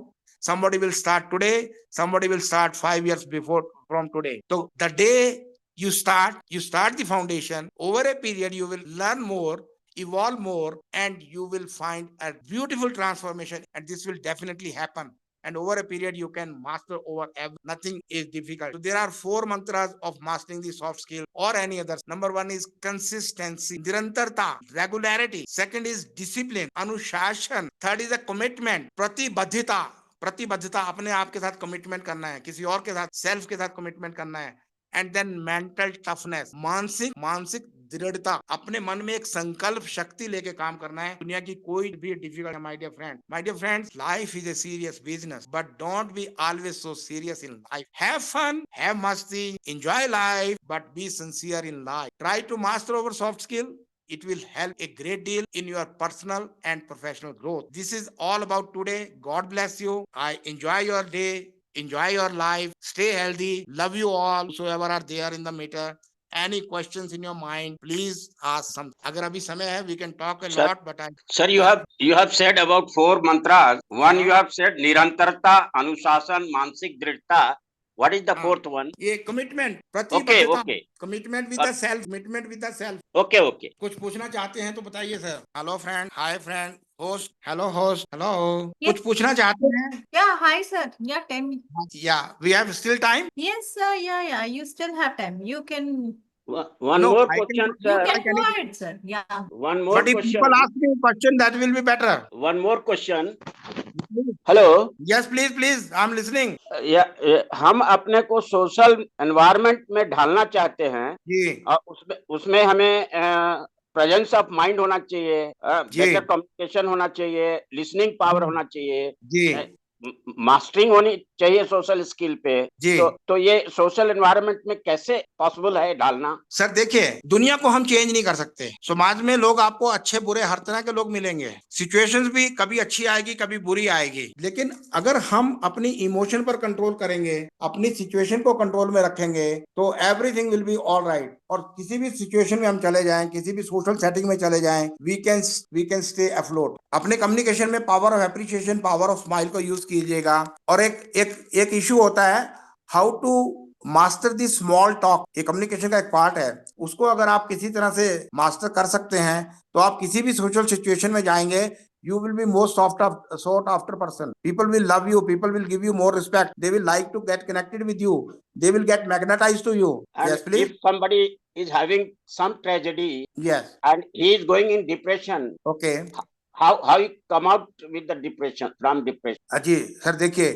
Somebody will start today. Somebody will start 5 years before from today. So the day you start the foundation. Over a period, you will learn more, evolve more, and you will find a beautiful transformation. And this will definitely happen. And over a period, you can master over everything. Nothing is difficult. So there are 4 mantras of mastering the soft skill or any others. Number 1 is consistency, nirantarta, regularity. Second is discipline, अनुशासन. Third is a commitment, प्रतिबद्धता. प्रतिबद्धता, अपने आप के साथ commitment करना है, किसी और के साथ, सेल्फ के साथ कमिटमेंट करना है. एंड देन मेंटल टफनेस, मानसिक मानसिक दृढ़ता, अपने मन में एक संकल्प शक्ति लेके काम करना है. दुनिया की कोई भी difficult, my dear friends, life is a serious business, but don't be always so serious in life. Have fun, have मस्ती, enjoy life, but be sincere in life. Try to master over soft skill. It will help a great deal in your personal and professional growth. This is all about today. God bless you. I enjoy your day. Enjoy your life. Stay healthy. Love you all. Whoever are there in the meter. Any questions in your mind, please ask some. अगर अभी समय है, we can talk a Sir, lot, but Sir, you have said about 4 mantras. One you have said निरंतरता, अनुशासन, मानसिक दृढ़ता. What is the fourth one? ये commitment, प्रतिबद्धता. Okay. Commitment with the self. Commitment with the self. Okay. कुछ पूछना चाहते हैं तो बताइए sir. Hello friend, hi friend, host, hello host, hello. Yes. कुछ पूछना चाहते हैं? Yeah, hi sir. Yeah, tell me. Yeah, we have still time. Yes, sir. Yeah. You still have time. You can. One No, more I question, You sir. can go ahead, sir. Yeah. One more But if question. people ask me a question, that will be better. One more question. Hello. Yes, please. I'm listening. हम अपने को social environment में ढालना चाहते हैं. जी. और उसमें हमें प्रेजेंस ऑफ माइंड होना चाहिए, बेटर कम्युनिकेशन होना चाहिए, लिसनिंग पावर होना चाहिए जी. मास्टरिंग होनी चाहिए सोशल स्किल पे. तो ये सोशल एनवायरनमेंट में कैसे पॉसिबल है डालना? सर देखिए, दुनिया को हम चेंज नहीं कर सकते. समाज में लोग आपको अच्छे बुरे हर तरह के लोग मिलेंगे. सिचुएशंस भी कभी अच्छी आएगी, कभी बुरी आएगी. लेकिन अगर हम अपनी इमोशन पर कंट्रोल करेंगे, अपनी सिचुएशन को कंट्रोल में रखेंगे, तो everything will be all right. और किसी भी सिचुएशन में हम चले जाएं, किसी भी सोशल सेटिंग में चले जाएं, वी कैन स्टे अफ्लोट. अपने कम्युनिकेशन में power of appreciation, power of smile को यूज कीजिएगा. और एक इशू होता है, how to master the small talk. ये कम्युनिकेशन का एक पार्ट है. उसको अगर आप किसी तरह से मास्टर कर सकते हैं, तो आप किसी भी सोशल सिचुएशन में जाएंगे, you will be more sought after person. People will love you. People will give you more respect. They will like to get connected with you. They will get magnetized to you. And yes, please. If somebody is having some tragedy, yes, and he is going in depression, okay, how you come out with the depression, from depression? जी sir देखिए,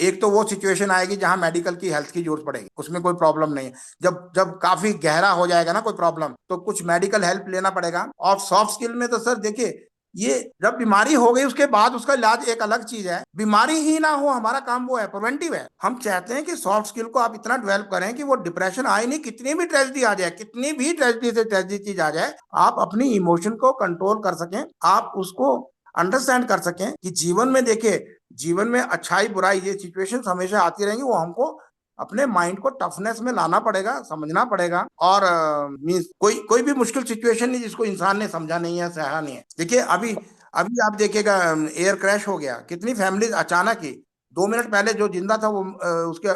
एक तो वो situation आएगी जहां medical की health की जरूरत पड़ेगी, उसमें कोई प्रॉब्लम नहीं है. जब काफी गहरा हो जाएगा ना कोई प्रॉब्लम, तो कुछ मेडिकल हेल्प लेना पड़ेगा. और सॉफ्ट स्किल में तो सर देखिए, ये जब बीमारी हो गई उसके बाद उसका इलाज एक अलग चीज है. बीमारी ही ना हो, हमारा काम वो है, प्रिवेंटिव है. हम चाहते हैं कि सॉफ्ट स्किल को आप इतना डेवलप करें कि वो डिप्रेशन आए नहीं. कितनी भी ट्रेजेडी आ जाए, कितनी भी ट्रेजेडी से ट्रेजेडी चीज आ जाए, आप अपनी इमोशन को कंट्रोल कर सकें, आप उसको अंडरस्टैंड कर सकें कि जीवन में देखिए, जीवन में अच्छाई बुराई ये सिचुएशंस हमेशा आती रहेंगी. वो हमको अपने माइंड को टफनेस में लाना पड़ेगा, समझना पड़ेगा. और मींस कोई भी मुश्किल सिचुएशन नहीं जिसको इंसान ने समझा नहीं है, सहा नहीं है. देखिए अभी आप देखिएगा, एयर क्रैश हो गया, कितनी फैमिली अचानक ही 2 मिनट पहले जो जिंदा था वो उसके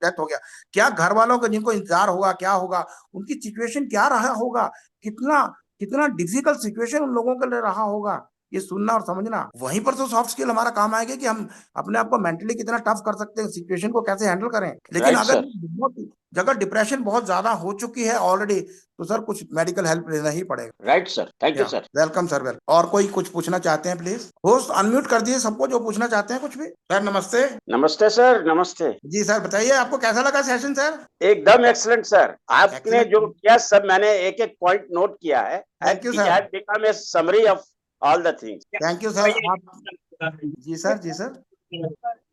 डेथ हो गया. क्या घर वालों को, जिनको इंतजार होगा, क्या होगा, उनकी सिचुएशन क्या रहा होगा, कितना डिफिकल्ट सिचुएशन उन लोगों के लिए रहा होगा. ये सुनना और समझना, वहीं पर तो सॉफ्ट स्किल हमारा काम आएगा कि हम अपने आप को मेंटली कितना टफ कर सकते हैं, सिचुएशन को कैसे हैंडल करें। लेकिन Right, अगर sir. अगर डिप्रेशन बहुत ज्यादा हो चुकी है ऑलरेडी, तो सर कुछ मेडिकल हेल्प लेना ही पड़ेगा। Right, sir. Thank you, sir. Welcome sir, welcome. और कोई कुछ पूछना चाहते हैं प्लीज? होस्ट अनम्यूट कर दिए सबको जो पूछना चाहते हैं कुछ भी। सर नमस्ते। नमस्ते सर, नमस्ते। जी सर बताइए, आपको कैसा लगा सेशन सर? एकदम एक्सलेंट सर। आपने Excellent. जो किया सब मैंने एक एक पॉइंट नोट किया है। Thank you, It sir. had become a summary of all the things. Thank you sir. आप जी सर, जी सर।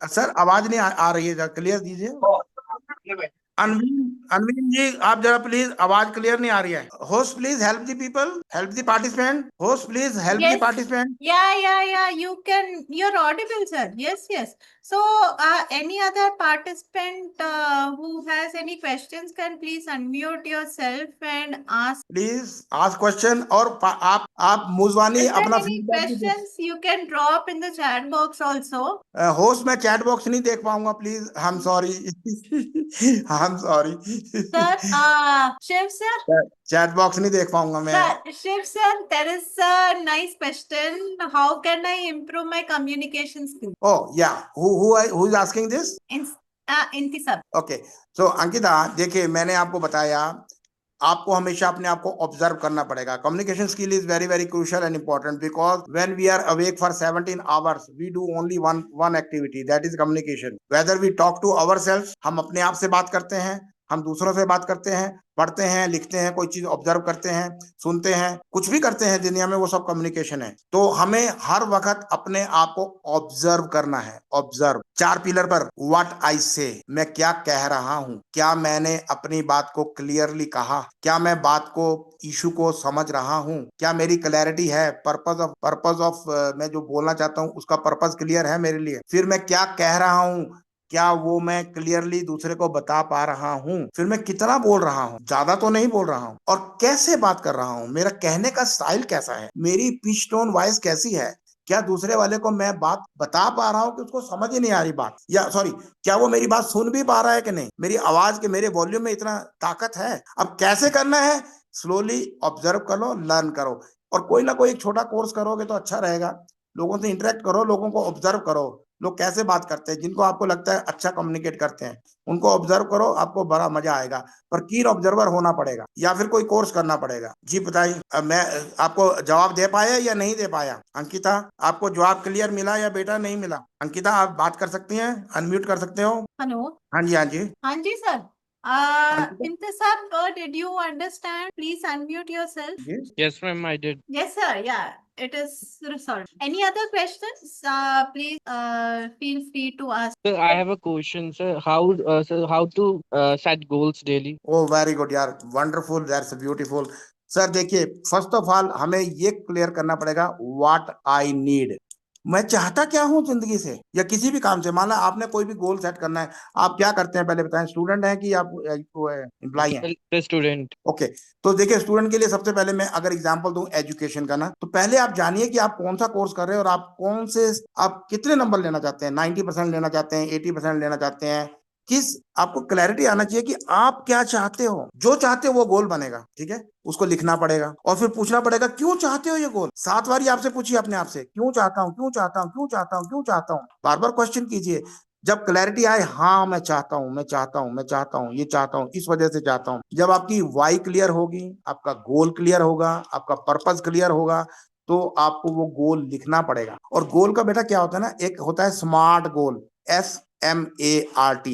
सर आवाज नहीं आ रही है, क्लियर दीजिए। अनवीन जी आप जरा प्लीज, आवाज क्लियर नहीं आ रही है। Host please help the people, help the participant. Host please help the Yes. Participant. Yeah. You're audible, sir. Yes. So, any other participant who has any questions can please unmute yourself and ask. Please ask question. और आप मुजवानी If there अपना are any feedback भी दे। questions, you can drop in the chat box also. Host मैं chat box नहीं देख पाऊंगा please, I am sorry. I am sorry Sir, Shiv sir, chat box नहीं देख पाऊंगा मैं। Shiv sir, there is a nice question. How can I improve my communication skills? Oh yeah, who is asking this? Intisab. Okay so Ankita, देखिए मैंने आपको बताया, आपको हमेशा अपने आप को ऑब्जर्व करना पड़ेगा। Communication skill is very very crucial and important, because when we are awake for 17 hours we do only one activity, that is communication. Whether we talk to ourselves, हम अपने आप से बात करते हैं, हम दूसरों से बात करते हैं, पढ़ते हैं, लिखते हैं, कोई चीज ऑब्जर्व करते हैं, सुनते हैं, कुछ भी करते हैं दुनिया में, वो सब कम्युनिकेशन है। तो हमें हर वक्त अपने आप को ऑब्जर्व करना है। ऑब्जर्व 4 पिलर पर, व्हाट आई से, मैं क्या कह रहा हूं, क्या मैंने अपनी बात को क्लियरली कहा, क्या मैं बात को इशू को समझ रहा हूं, क्या मेरी क्लैरिटी है, पर्पस ऑफ मैं जो बोलना चाहता हूं उसका पर्पस क्लियर है मेरे लिए, फिर मैं क्या कह रहा हूं, क्या वो मैं क्लियरली दूसरे को बता पा रहा हूं, फिर मैं कितना बोल रहा हूं, ज्यादा तो नहीं बोल रहा हूं, और कैसे बात कर रहा हूं, मेरा कहने का स्टाइल कैसा है, मेरी पिच टोन वॉइस कैसी है, क्या दूसरे वाले को मैं बात बता पा रहा हूं कि उसको समझ ही नहीं आ रही बात, या सॉरी क्या वो मेरी बात सुन भी पा रहा है कि नहीं, मेरी आवाज के मेरे वॉल्यूम में इतना ताकत है। अब कैसे करना है, स्लोली ऑब्जर्व करो, लर्न करो, और कोई ना कोई एक छोटा कोर्स करोगे तो अच्छा रहेगा। लोगों से इंटरेक्ट करो, लोगों को ऑब्जर्व करो, लोग कैसे बात करते हैं, जिनको आपको लगता है अच्छा कम्युनिकेट करते हैं उनको ऑब्जर्व करो, आपको बड़ा मजा आएगा। पर कीन ऑब्जर्वर होना पड़ेगा या फिर कोई कोर्स करना पड़ेगा। जी बताइए, अब मैं आपको जवाब दे पाया या नहीं दे पाया? अंकिता आपको जवाब क्लियर मिला या बेटा नहीं मिला? अंकिता आप बात कर सकती हैं, अनम्यूट कर सकते हो। Hello. हाँ जी, हाँ जी। Haan ji, sir. Intisab, did you understand? Please unmute yourself. Yes, ma'am, I did. Yes, sir. Yeah, it is resolved. Any other questions? Please feel free to ask. Sir, I have a question, sir. How to set goals daily? Oh very good यार, wonderful, that's beautiful. Sir देखिए, first of all हमें ये clear करना पड़ेगा what I need, मैं चाहता क्या हूं जिंदगी से या किसी भी काम से। मान लो आपने कोई भी गोल सेट करना है, आप क्या करते हैं पहले बताएं? स्टूडेंट है कि आप एम्प्लॉय हैं? The student. ओके तो देखिए, स्टूडेंट के लिए सबसे पहले मैं अगर एग्जांपल दूं एजुकेशन का ना, तो पहले आप जानिए कि आप कौन सा कोर्स कर रहे हैं और आप कौन से, आप कितने नंबर लेना चाहते हैं, 90% लेना चाहते हैं, 80% लेना चाहते हैं, किस, आपको क्लैरिटी आना चाहिए कि आप क्या चाहते हो। जो चाहते हो वो गोल बनेगा, ठीक है, उसको लिखना पड़ेगा और फिर पूछना पड़ेगा क्यों चाहते हो ये गोल। 7 बार आपसे पूछिए अपने आप से, क्यों चाहता हूं, क्यों चाहता हूं, क्यों चाहता हूं, क्यों चाहता हूं, बार बार क्वेश्चन कीजिए। जब क्लैरिटी आए, हाँ मैं चाहता हूं, मैं चाहता हूं, मैं चाहता हूं, ये चाहता हूं, इस वजह से चाहता हूं। जब आपकी वाई क्लियर होगी, आपका गोल क्लियर होगा, आपका पर्पस क्लियर होगा, तो आपको वो गोल लिखना पड़ेगा। और गोल का बेटा क्या होता है ना, एक होता है स्मार्ट गोल, SMART,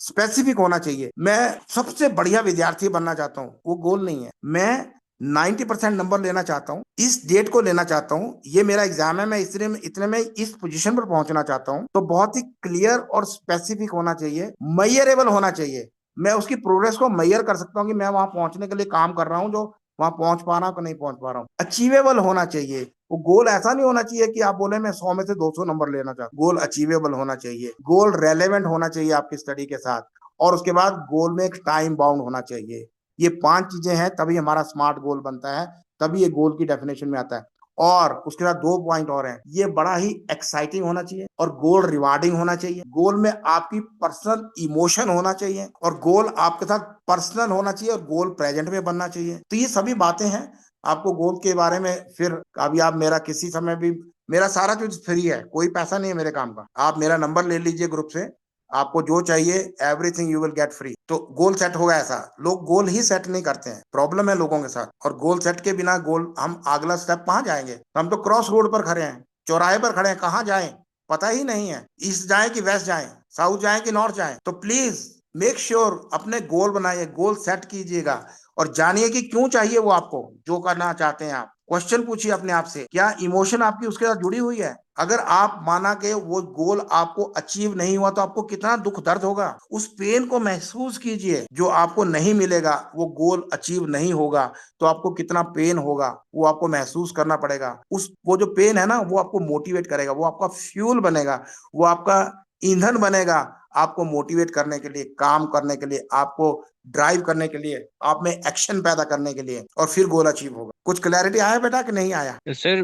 स्पेसिफिक होना चाहिए। मैं सबसे बढ़िया विद्यार्थी बनना चाहता हूं, वो गोल नहीं है। मैं 90% नंबर लेना चाहता हूं, इस डेट को लेना चाहता हूं, ये मेरा एग्जाम है, मैं इतने में इस पोजीशन पर पहुंचना चाहता हूं। तो बहुत ही क्लियर और स्पेसिफिक होना चाहिए, मेजरेबल होना चाहिए। मैं उसकी प्रोग्रेस को मेजर कर सकता हूं कि मैं वहां पहुंचने के लिए काम कर रहा हूं, जो वहां पहुंच पा रहा हूं कि नहीं पहुंच पा रहा हूं। अचीवेबल होना चाहिए वो गोल, ऐसा नहीं होना चाहिए कि आप बोले मैं 100 में से 200 नंबर लेना चाहता हूं। गोल अचीवेबल होना चाहिए, गोल रेलेवेंट होना चाहिए आपकी स्टडी के साथ, और उसके बाद गोल में एक टाइम बाउंड होना चाहिए। ये 5 चीजें हैं, तभी हमारा स्मार्ट गोल बनता है, तभी ये गोल की डेफिनेशन में आता है। और उसके बाद 2 पॉइंट और हैं, ये बड़ा ही एक्साइटिंग होना चाहिए और गोल रिवार्डिंग होना चाहिए। गोल में आपकी पर्सनल इमोशन होना चाहिए और गोल आपके साथ पर्सनल होना चाहिए और गोल प्रेजेंट में बनना चाहिए। तो ये सभी बातें हैं आपको गोल के बारे में फिर अभी आप मेरा किसी समय भी, मेरा सारा चीज फ्री है, कोई पैसा नहीं है मेरे काम का। आप मेरा नंबर ले लीजिए ग्रुप से, आपको जो चाहिए everything you will get free. तो गोल सेट होगा। ऐसा लोग गोल ही सेट नहीं करते हैं, प्रॉब्लम है लोगों के साथ। और गोल सेट के बिना गोल हम अगला स्टेप कहाँ जाएंगे? हम तो क्रॉस रोड पर खड़े हैं, चौराहे पर खड़े हैं, कहाँ जाएं पता ही नहीं है। ईस्ट जाएं कि वेस्ट जाएं, साउथ जाएं कि नॉर्थ जाएं। तो प्लीज मेक श्योर अपने गोल बनाइए, गोल सेट कीजिएगा और जानिए कि क्यों चाहिए वो आपको, जो करना चाहते हैं आप। क्वेश्चन पूछिए अपने आप से, क्या इमोशन आपकी उसके साथ जुड़ी हुई है? अगर आप माना के वो गोल आपको अचीव नहीं हुआ तो आपको कितना दुख दर्द होगा। उस पेन को महसूस कीजिए जो आपको नहीं मिलेगा, वो गोल अचीव नहीं होगा तो आपको कितना पेन होगा, वो आपको महसूस करना पड़ेगा। वो जो पेन है ना, वो आपको मोटिवेट करेगा, वो आपका फ्यूल बनेगा, वो आपका ईंधन बनेगा, आपको मोटिवेट करने के लिए, काम करने के लिए, आपको ड्राइव करने के लिए, आप में एक्शन पैदा करने के लिए, और फिर गोल अचीव होगा। कुछ क्लैरिटी आया बेटा कि नहीं आया? सर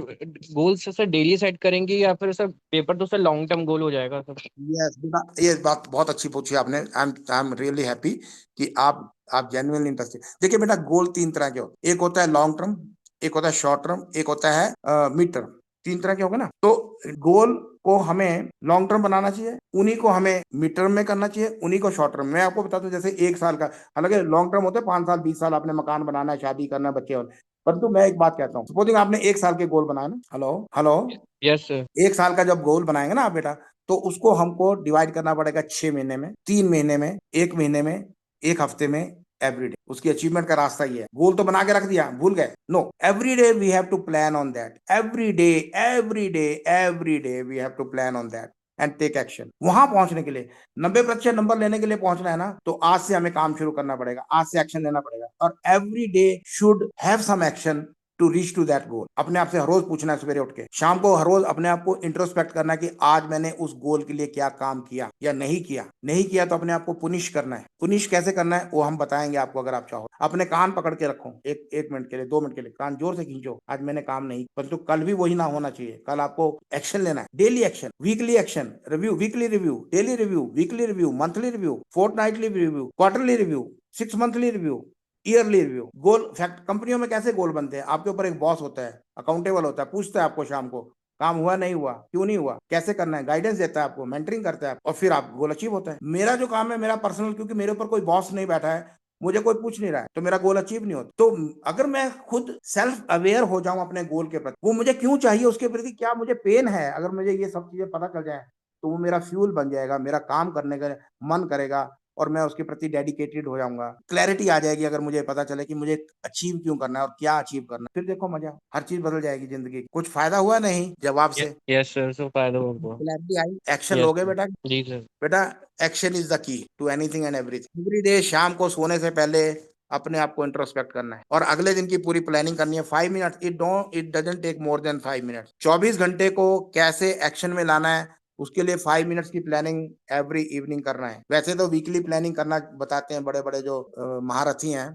गोल से सर डेली सेट करेंगे या फिर सर पेपर तो सर लॉन्ग टर्म गोल हो जाएगा सर? यस बेटा, ये बात बहुत अच्छी पूछी आपने। आई एम रियली हैप्पी कि आप जेन्युइनली इंटरेस्टेड। देखिए बेटा, गोल तीन तरह के होते हैं, एक होता है लॉन्ग टर्म, एक होता है शॉर्ट टर्म, एक होता है मिड टर्म। तीन तरह के हो गए ना। तो गोल को हमें लॉन्ग टर्म बनाना चाहिए, उन्हीं को हमें मिड टर्म में करना चाहिए, उन्हीं को शॉर्ट टर्म। मैं आपको बताता हूँ, जैसे 1 साल का, हालांकि लॉन्ग टर्म होता है 5 साल 20 साल, आपने मकान बनाना है, शादी करना है, बच्चे और, परंतु मैं एक बात कहता हूँ, सपोजिंग आपने 1 साल के गोल बनाए ना, हेलो हेलो, यस सर। 1 साल का जब गोल बनाएंगे ना आप बेटा, तो उसको हमको डिवाइड करना पड़ेगा 6 महीने में, 3 महीने में, 1 महीने में, 1 हफ्ते में, एवरीडे। उसकी अचीवमेंट का रास्ता ये है। गोल तो बना के रख दिया, भूल गए? No, every day we have to plan on that. Every day every day every day we have to plan on that and take action. वहां पहुंचने के लिए, 90% नंबर लेने के लिए पहुंचना है ना, तो आज से हमें काम शुरू करना पड़ेगा, आज से एक्शन लेना पड़ेगा। और every day should have some action to reach to that goal. अपने आप से हर रोज पूछना है, सवेरे उठ के, शाम को, हर रोज अपने आप को इंट्रोस्पेक्ट करना है कि आज मैंने उस गोल के लिए क्या काम किया या नहीं किया। नहीं किया तो अपने आप को पुनिश करना है। पुनिश कैसे करना है वो हम बताएंगे आपको, अगर आप चाहो। अपने कान पकड़ के रखो, एक मिनट के लिए, 2 मिनट के लिए कान जोर से खींचो, आज मैंने काम नहीं, परंतु कल भी वही ना होना चाहिए। कल आपको एक्शन लेना है, daily action, weekly action, review, weekly review, daily review, weekly review, monthly review, fortnightly review, quarterly review, 6 monthly review, yearly review. Goal fact, कंपनियों में कैसे गोल बनते हैं? आपके ऊपर एक बॉस होता है, अकाउंटेबल होता है, पूछता है आपको शाम को, काम हुआ नहीं हुआ, क्यों नहीं हुआ, कैसे करना है, गाइडेंस देता है आपको, मेंटरिंग करता है, और फिर आप गोल अचीव होता है। मेरा जो काम है, मेरा पर्सनल, क्योंकि मेरे ऊपर कोई बॉस नहीं बैठा है, मुझे कोई पूछ नहीं रहा है, तो मेरा गोल अचीव नहीं होता। तो अगर मैं खुद सेल्फ अवेयर हो जाऊं अपने गोल के प्रति, वो मुझे क्यों चाहिए, उसके प्रति क्या मुझे पेन है, अगर मुझे ये सब चीजें पता चल जाए, तो वो मेरा फ्यूल बन जाएगा, मेरा काम करने का मन करेगा, और मैं उसके प्रति डेडिकेटेड हो जाऊंगा। क्लैरिटी आ जाएगी अगर मुझे पता चले कि मुझे अचीव क्यों करना है और क्या अचीव करना है। फिर देखो मजा, हर चीज बदल जाएगी जिंदगी। कुछ फायदा हुआ नहीं जवाब से? यस सर, सो फायदा होगा। क्लैरिटी आई? एक्शन यस लोगे बेटा? जी सर। बेटा, action is the key to anything and everything. Every day शाम को सोने से पहले अपने आप को इंट्रोस्पेक्ट करना है और अगले दिन की पूरी प्लानिंग करनी है। 5 minute, it doesn't take more than 5 minute. 24 घंटे को कैसे एक्शन में लाना है, उसके लिए 5 मिनट्स की प्लानिंग एवरी इवनिंग करना है। वैसे तो वीकली प्लानिंग करना बताते हैं बड़े बड़े जो महारथी हैं।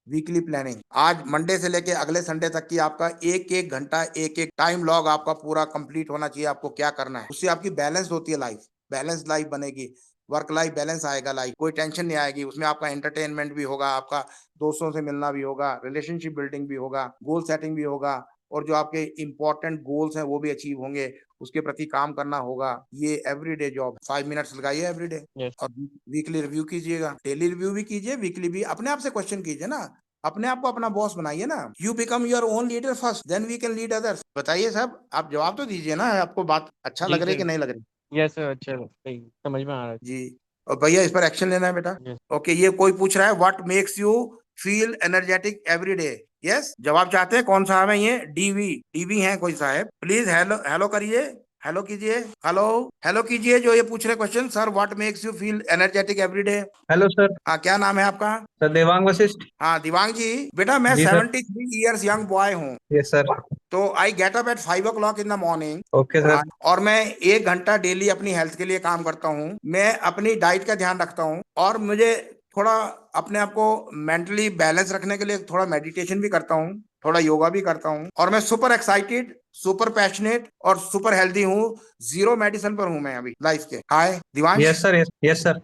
वीकली प्लानिंग, आज मंडे से लेके अगले संडे तक की आपका एक एक घंटा, एक एक टाइम लॉग आपका पूरा कंप्लीट होना चाहिए। आपको क्या करना है, उससे आपकी बैलेंस होती है लाइफ, बैलेंस लाइफ बनेगी, वर्क लाइफ बैलेंस आएगा, लाइफ कोई टेंशन नहीं आएगी। उसमें आपका एंटरटेनमेंट भी होगा, आपका दोस्तों से मिलना भी होगा, रिलेशनशिप बिल्डिंग भी होगा, गोल सेटिंग भी होगा, और जो आपके इंपॉर्टेंट गोल्स हैं वो भी अचीव होंगे, उसके प्रति काम करना होगा। ये एवरीडे जॉब। 5 मिनट्स लगाइए एवरीडे, यस और वीकली रिव्यू कीजिएगा, डेली रिव्यू भी कीजिए, वीकली भी। अपने आप से क्वेश्चन कीजिए ना, अपने आप को अपना बॉस बनाइए ना। You become your own leader first, then we can lead others. बताइए साहब, आप जवाब तो दीजिए ना, आपको बात अच्छा जी लग रहा है कि सर। नहीं लग रही? यस सर, अच्छा सही समझ में आ रहा जी। और भैया इस पर एक्शन लेना है बेटा। है। ओके, ये कोई पूछ रहा है what makes you feel energetic every day? Yes, जवाब चाहते हैं? कौन साहब है ये? डीवी, डीवी है कोई साहब? प्लीज हेलो हेलो करिए, हेलो कीजिए, हेलो हेलो कीजिए जो ये पूछ रहे question. Sir what makes you feel energetic every day? Hello sir. हाँ, क्या नाम है आपका? सर देवांग वशिष्ठ। हाँ दिवांग जी, बेटा मैं जी सर। 73 years यंग बॉय हूँ। Yes sir. तो I get up at 5 o'clock in the morning. Okay sir. और मैं 1 घंटा डेली अपनी हेल्थ के लिए काम करता हूँ। मैं अपनी डाइट का ध्यान रखता हूँ, और मुझे थोड़ा अपने आप को मेंटली बैलेंस रखने के लिए थोड़ा मेडिटेशन भी करता हूँ, थोड़ा योगा भी करता हूँ। और मैं सुपर एक्साइटेड, सुपर पैशनेट और सुपर हेल्दी हूँ। 0 मेडिसिन पर हूँ मैं अभी लाइफ के। Hi Divansh. Yes sir. Yes sir.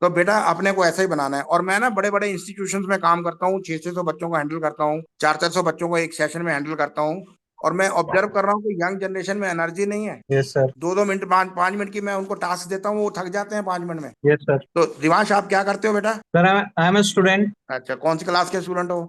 तो बेटा अपने को ऐसा ही बनाना है। और मैं ना बड़े बड़े इंस्टीट्यूशंस में काम करता हूँ, 600 बच्चों को हैंडल करता हूँ, 400 बच्चों को एक सेशन में हैंडल करता हूँ। और मैं ऑब्जर्व कर रहा हूँ कि यंग जनरेशन में एनर्जी नहीं है। Yes sir. 2-2 मिनट 5-5 मिनट की मैं उनको टास्क देता हूँ, वो थक जाते हैं 5 मिनट में। Yes sir. तो दिवांश आप क्या करते हो बेटा? Sir I am a student. अच्छा, कौन सी क्लास के स्टूडेंट हो?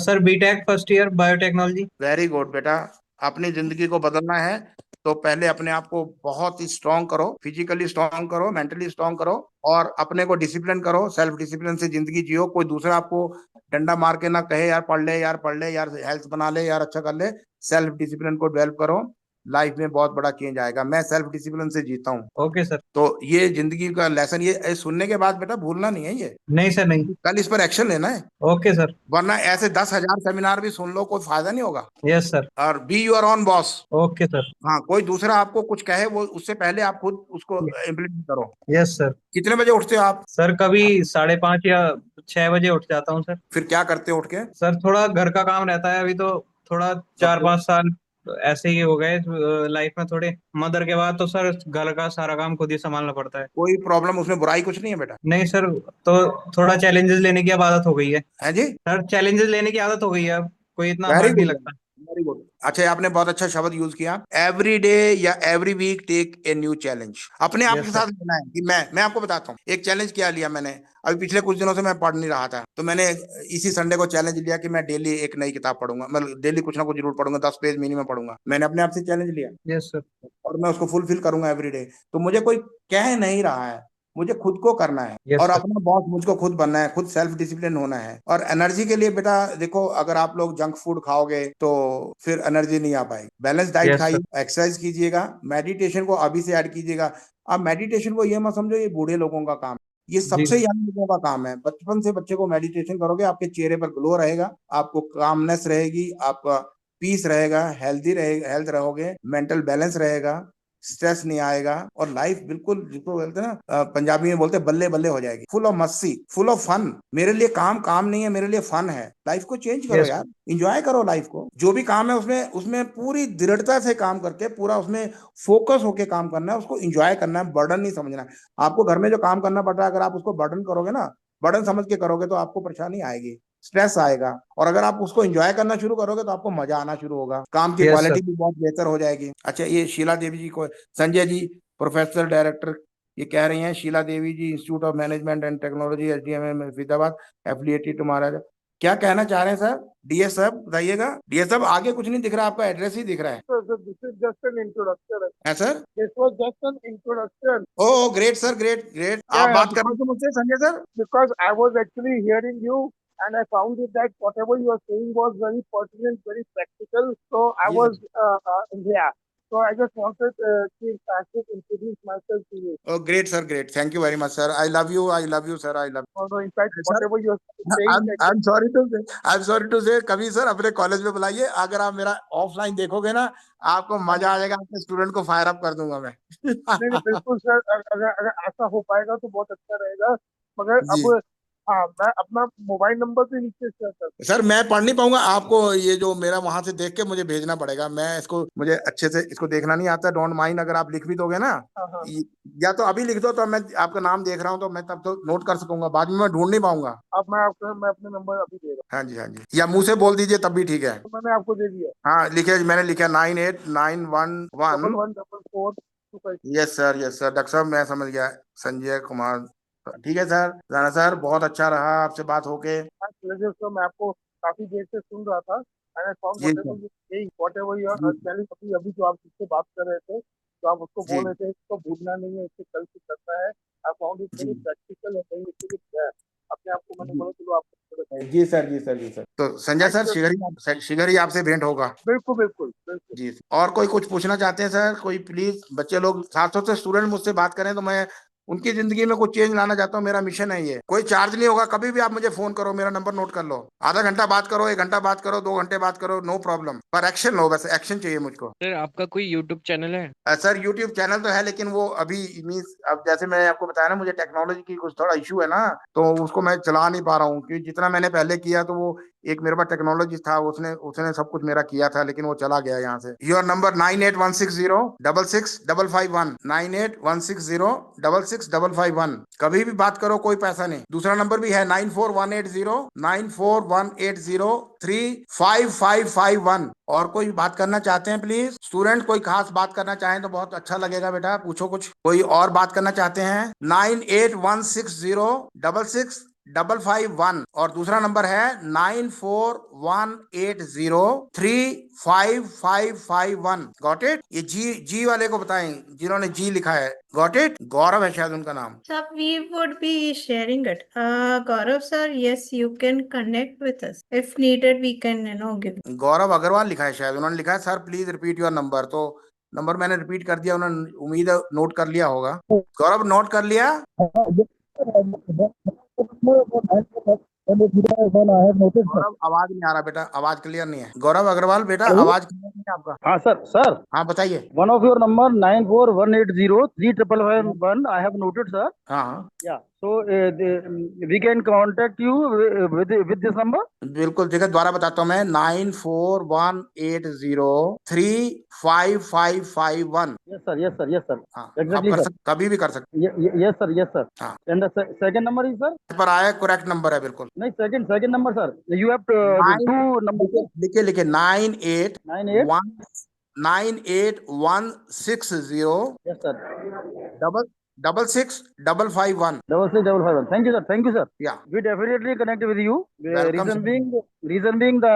Sir BTech first year biotechnology. Very good बेटा। अपनी जिंदगी को बदलना है तो पहले अपने आप को बहुत ही स्ट्रांग करो, फिजिकली स्ट्रांग करो, मेंटली स्ट्रांग करो, और अपने को डिसिप्लिन करो। सेल्फ डिसिप्लिन से जिंदगी जियो। कोई दूसरा आपको डंडा मार के ना कहे यार पढ़ ले, यार पढ़ ले, यार हेल्थ बना ले, यार अच्छा कर ले। सेल्फ डिसिप्लिन को डेवलप करो, लाइफ में बहुत बड़ा चेंज आएगा। मैं सेल्फ डिसिप्लिन से जीता हूँ। Okay sir. तो ये जिंदगी का लेसन, ये सुनने के बाद बेटा भूलना नहीं है ये। नहीं सर नहीं। कल इस पर एक्शन लेना है, ओके सर। वरना ऐसे 10,000 सेमिनार भी सुन लो, कोई फायदा नहीं होगा। Yes sir. और be your own boss. Okay sir. हाँ, कोई दूसरा आपको कुछ कहे वो उससे पहले आप खुद उसको इम्प्लीमेंट करो। Yes sir. कितने बजे उठते हो आप? सर कभी 5:30 या 6 बजे उठ जाता हूँ सर। फिर क्या करते हो उठ के? सर थोड़ा घर का काम रहता है, अभी तो थोड़ा 4-5 साल ऐसे ही हो गए लाइफ में थोड़े। मदर के बाद तो सर घर का सारा काम खुद ही संभालना पड़ता है। कोई प्रॉब्लम, उसमें बुराई कुछ नहीं है बेटा। नहीं सर, तो थोड़ा चैलेंजेस लेने की अब आदत हो गई है। है जी। सर चैलेंजेस लेने की आदत हो गई है, अब कोई इतना वेरी हार्ड नहीं गुड, लगता। Very good. अच्छा, आपने बहुत अच्छा शब्द यूज किया, एवरी डे या every week take a new challenge. अपने आप के यस साथ सर। लेना है कि मैं आपको बताता हूँ एक चैलेंज क्या लिया मैंने। अभी पिछले कुछ दिनों से मैं पढ़ नहीं रहा था, तो मैंने इसी संडे को चैलेंज लिया कि मैं डेली एक नई किताब पढ़ूंगा, मतलब डेली कुछ ना कुछ जरूर पढ़ूंगा, 10 पेज मिनिमम पढ़ूंगा। मैंने अपने आप से चैलेंज लिया यस सर। और मैं उसको फुलफिल करूंगा एवरी डे। तो मुझे कोई कह नहीं रहा है, मुझे खुद को करना है। यस और सर। अपना बॉस मुझको खुद बनना है, खुद सेल्फ डिसिप्लिन होना है। और एनर्जी के लिए बेटा देखो, अगर आप लोग जंक फूड खाओगे तो फिर एनर्जी नहीं आ पाएगी। बैलेंस डाइट यस खाइए, सर। एक्सरसाइज कीजिएगा, मेडिटेशन को अभी से ऐड कीजिएगा। आप मेडिटेशन को ये मत समझो ये बूढ़े लोगों का काम है, ये जी सबसे यंग लोगों का काम है। बचपन से बच्चे को मेडिटेशन करोगे, आपके चेहरे पर ग्लो रहेगा, आपको कामनेस रहेगी, आपका पीस रहेगा, हेल्दी रहेगा, हेल्थ रहोगे, मेंटल बैलेंस रहेगा, स्ट्रेस नहीं आएगा, और लाइफ बिल्कुल जिसको बोलते हैं ना, पंजाबी में बोलते हैं बल्ले बल्ले हो जाएगी। फुल ऑफ मस्ती, फुल ऑफ फन। मेरे लिए काम काम नहीं है, मेरे लिए फन है। लाइफ को चेंज करो यस यार, एंजॉय करो लाइफ को। जो भी काम है उसमें उसमें पूरी दृढ़ता से काम करके, पूरा उसमें फोकस होके काम करना है, उसको एंजॉय करना है, बर्डन नहीं समझना है। आपको घर में जो काम करना पड़ रहा है, अगर आप उसको बर्डन करोगे ना, बर्डन समझ के करोगे, तो आपको परेशानी आएगी, स्ट्रेस आएगा। और अगर आप उसको एंजॉय करना शुरू करोगे तो आपको मजा आना शुरू होगा, काम की यस क्वालिटी सर। भी बहुत बेहतर हो जाएगी। अच्छा, ये शीला देवी जी को, संजय जी प्रोफेसर डायरेक्टर, ये कह रही हैं Sheela Devi ji, institute of management and technology SDM Faridabad, affiliated to Maharaja. क्या कहना चाह रहे हैं सर? डीएस साहब बताइएगा। डीएस साहब आगे कुछ नहीं दिख रहा, आपका एड्रेस ही दिख रहा है। So this is just an introduction. है सर? This was just an introduction. Oh great sir, great great. आप Yeah, बात कर रहे थे मुझसे Sanjay sir? because I was actually hearing you and I found it that whatever you were saying was very pertinent, very practical. So I Yes, was, yeah. So I just wanted to introduce myself to you. oh great sir, great, thank you very much sir, I love you, I love you sir, I love you Although in fact, sir. whatever you are saying, I'm sorry to say, I'm sorry to say, कभी sir अपने college में बुलाइए, अगर आप मेरा offline देखोगे ना, आपको मजा आ जाएगा, आपके स्टूडेंट को फायर अप कर दूंगा मैं। नहीं बिल्कुल सर, अगर अगर ऐसा हो पाएगा तो बहुत अच्छा रहेगा। मगर जी अब हाँ, मैं अपना मोबाइल नंबर भी नीचे शेयर कर। सर, मैं पढ़ नहीं पाऊंगा, आपको ये जो मेरा वहां से देख के मुझे भेजना पड़ेगा। मैं इसको, मुझे अच्छे से इसको देखना नहीं आता, डोंट माइंड, अगर आप लिख भी दोगे ना, हाँ हाँ, या तो अभी लिख दो, तो मैं आपका नाम देख रहा हूँ तो मैं तब तो नोट कर सकूंगा, बाद में मैं ढूंढ नहीं पाऊंगा। अब मैं अपने नंबर अभी दे रहा हाँ जी, हाँ जी, या मुंह से बोल दीजिए तब भी ठीक है। हूँ, तो मैंने आपको दे दिया। हाँ लिखे, मैंने लिखा 989111। 114425। Yes sir, yes sir, doctor साहब मैं समझ गया, संजय कुमार। ठीक है सर, राणा सर बहुत अच्छा रहा आपसे बात होके। प्लेजर सर, मैं आपको काफी देर से सुन रहा था। एंड आई फाउंड जी सर, व्हाटएवर यू जी आर टेलिंग, अभी अभी जो आप जिससे बात कर रहे थे, तो आप उसको जी बोल रहे थे इसको भूलना नहीं है, इससे कल से करना है। आई फाउंड इट जी वेरी प्रैक्टिकल एंड वेरी अपने आप को मैंने जी बोला चलो आपको। जी सर, जी सर, जी सर। तो संजय सर, शीघ्र ही आपसे भेंट होगा। बिल्कुल बिल्कुल बिल्कुल। जी, और कोई कुछ पूछना चाहते हैं सर? कोई प्लीज, बच्चे लोग, खासतौर से स्टूडेंट मुझसे बात करें तो मैं उनकी जिंदगी में कुछ चेंज लाना चाहता हूँ, मेरा मिशन है ये। कोई चार्ज नहीं होगा, कभी भी आप मुझे फोन करो, मेरा नंबर नोट कर लो। आधा घंटा बात करो, 1 घंटा बात करो, 2 घंटे बात करो, नो प्रॉब्लम, पर एक्शन लो, बस एक्शन चाहिए मुझको। सर आपका कोई यूट्यूब चैनल है? सर यूट्यूब चैनल तो है, लेकिन वो अभी मीन्स, अब जैसे मैंने आपको बताया ना, मुझे टेक्नोलॉजी की कुछ थोड़ा इशू है ना, तो उसको मैं चला नहीं पा रहा हूँ, क्योंकि जितना मैंने पहले किया तो वो एक मेरे पास टेक्नोलॉजी था, उसने उसने सब कुछ मेरा किया था, लेकिन वो चला गया यहाँ से। Your number 9816066551 9816066551। कभी भी बात करो, कोई पैसा नहीं। दूसरा नंबर भी है 9418035551। और कोई बात करना चाहते हैं प्लीज स्टूडेंट? कोई खास बात करना चाहें तो बहुत अच्छा लगेगा बेटा, पूछो कुछ। कोई और बात करना चाहते हैं? 9816066551। और दूसरा नंबर है 9418035551। Got it? ये जी वाले को बताएं जिन्होंने जी लिखा है। Got it? गौरव है शायद उनका नाम। Sir, we would be sharing it. Gaurav sir, yes, you can connect with us. If needed, we can, give. गौरव अग्रवाल लिखा है शायद, उन्होंने लिखा है sir please repeat your number. तो नंबर मैंने रिपीट कर दिया, उन्होंने उम्मीद है नोट कर लिया होगा। गौरव नोट कर लिया? गौरव आवाज नहीं आ रहा बेटा, आवाज क्लियर नहीं है। गौरव अग्रवाल बेटा आवाज क्लियर नहीं है आपका। हाँ सर हाँ बताइए। one of your number 9418035551 I have noted, sir. हाँ Yeah, so we can contact you with this number. बिल्कुल, देखिए दोबारा बताता हूँ मैं, 9418035551। Yes sir, yes sir, yes sir. हाँ Exactly, आप sir. कभी भी कर सकते Yes sir, yes sir. हाँ। And the second number is, sir? हैं। पर आया करेक्ट नंबर है बिल्कुल। No, second number, sir. You have Nine- two numbers. लिखे 98 98. 98160 Yes sir. 66551। 66551. Thank you, sir. Thank you, sir. Yeah. We definitely connect with you. Welcome, sir. Reason being the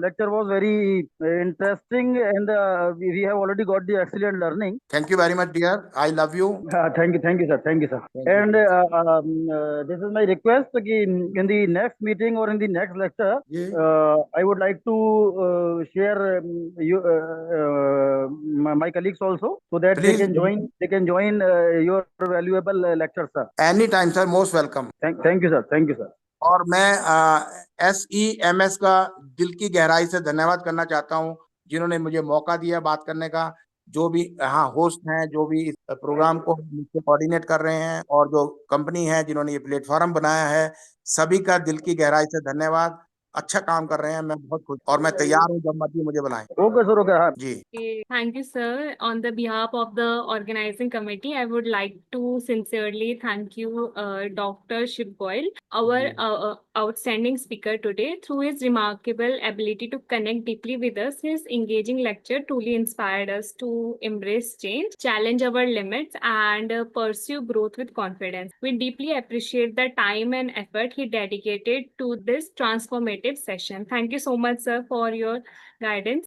lecture was very interesting, and we have already got the excellent learning. Thank you very much dear, I love you। Thank you, sir. Thank you, sir. Thank you. And this is my request कि in the next meeting or in the next lecture, I would like to share my colleagues also, so that Please. they can join your valuable lecture, sir. Anytime sir, most welcome। Thank you, sir. Thank you, sir. और मैं SEMS का दिल की गहराई से धन्यवाद करना चाहता हूँ, जिन्होंने मुझे मौका दिया बात करने का। जो भी यहाँ होस्ट हैं, जो भी इस प्रोग्राम को कोऑर्डिनेट कर रहे हैं, और जो कंपनी है जिन्होंने ये प्लेटफॉर्म बनाया है, सभी का दिल की गहराई से धन्यवाद। अच्छा काम कर रहे हैं, मैं बहुत खुश, और मैं तैयार हूँ जब मर्जी मुझे बुलाएं। Okay, sir. Okay. Ji. Thank you, sir. On the behalf of the organizing committee, I would like to sincerely thank you, Dr. Shiv Goyal, our outstanding speaker today. Through his remarkable ability to connect deeply with us, his engaging lecture truly inspired us to embrace change, challenge our limits, and pursue growth with confidence. We deeply appreciate the time and effort he dedicated to this transformative session. Thank you so much, sir, for your guidance.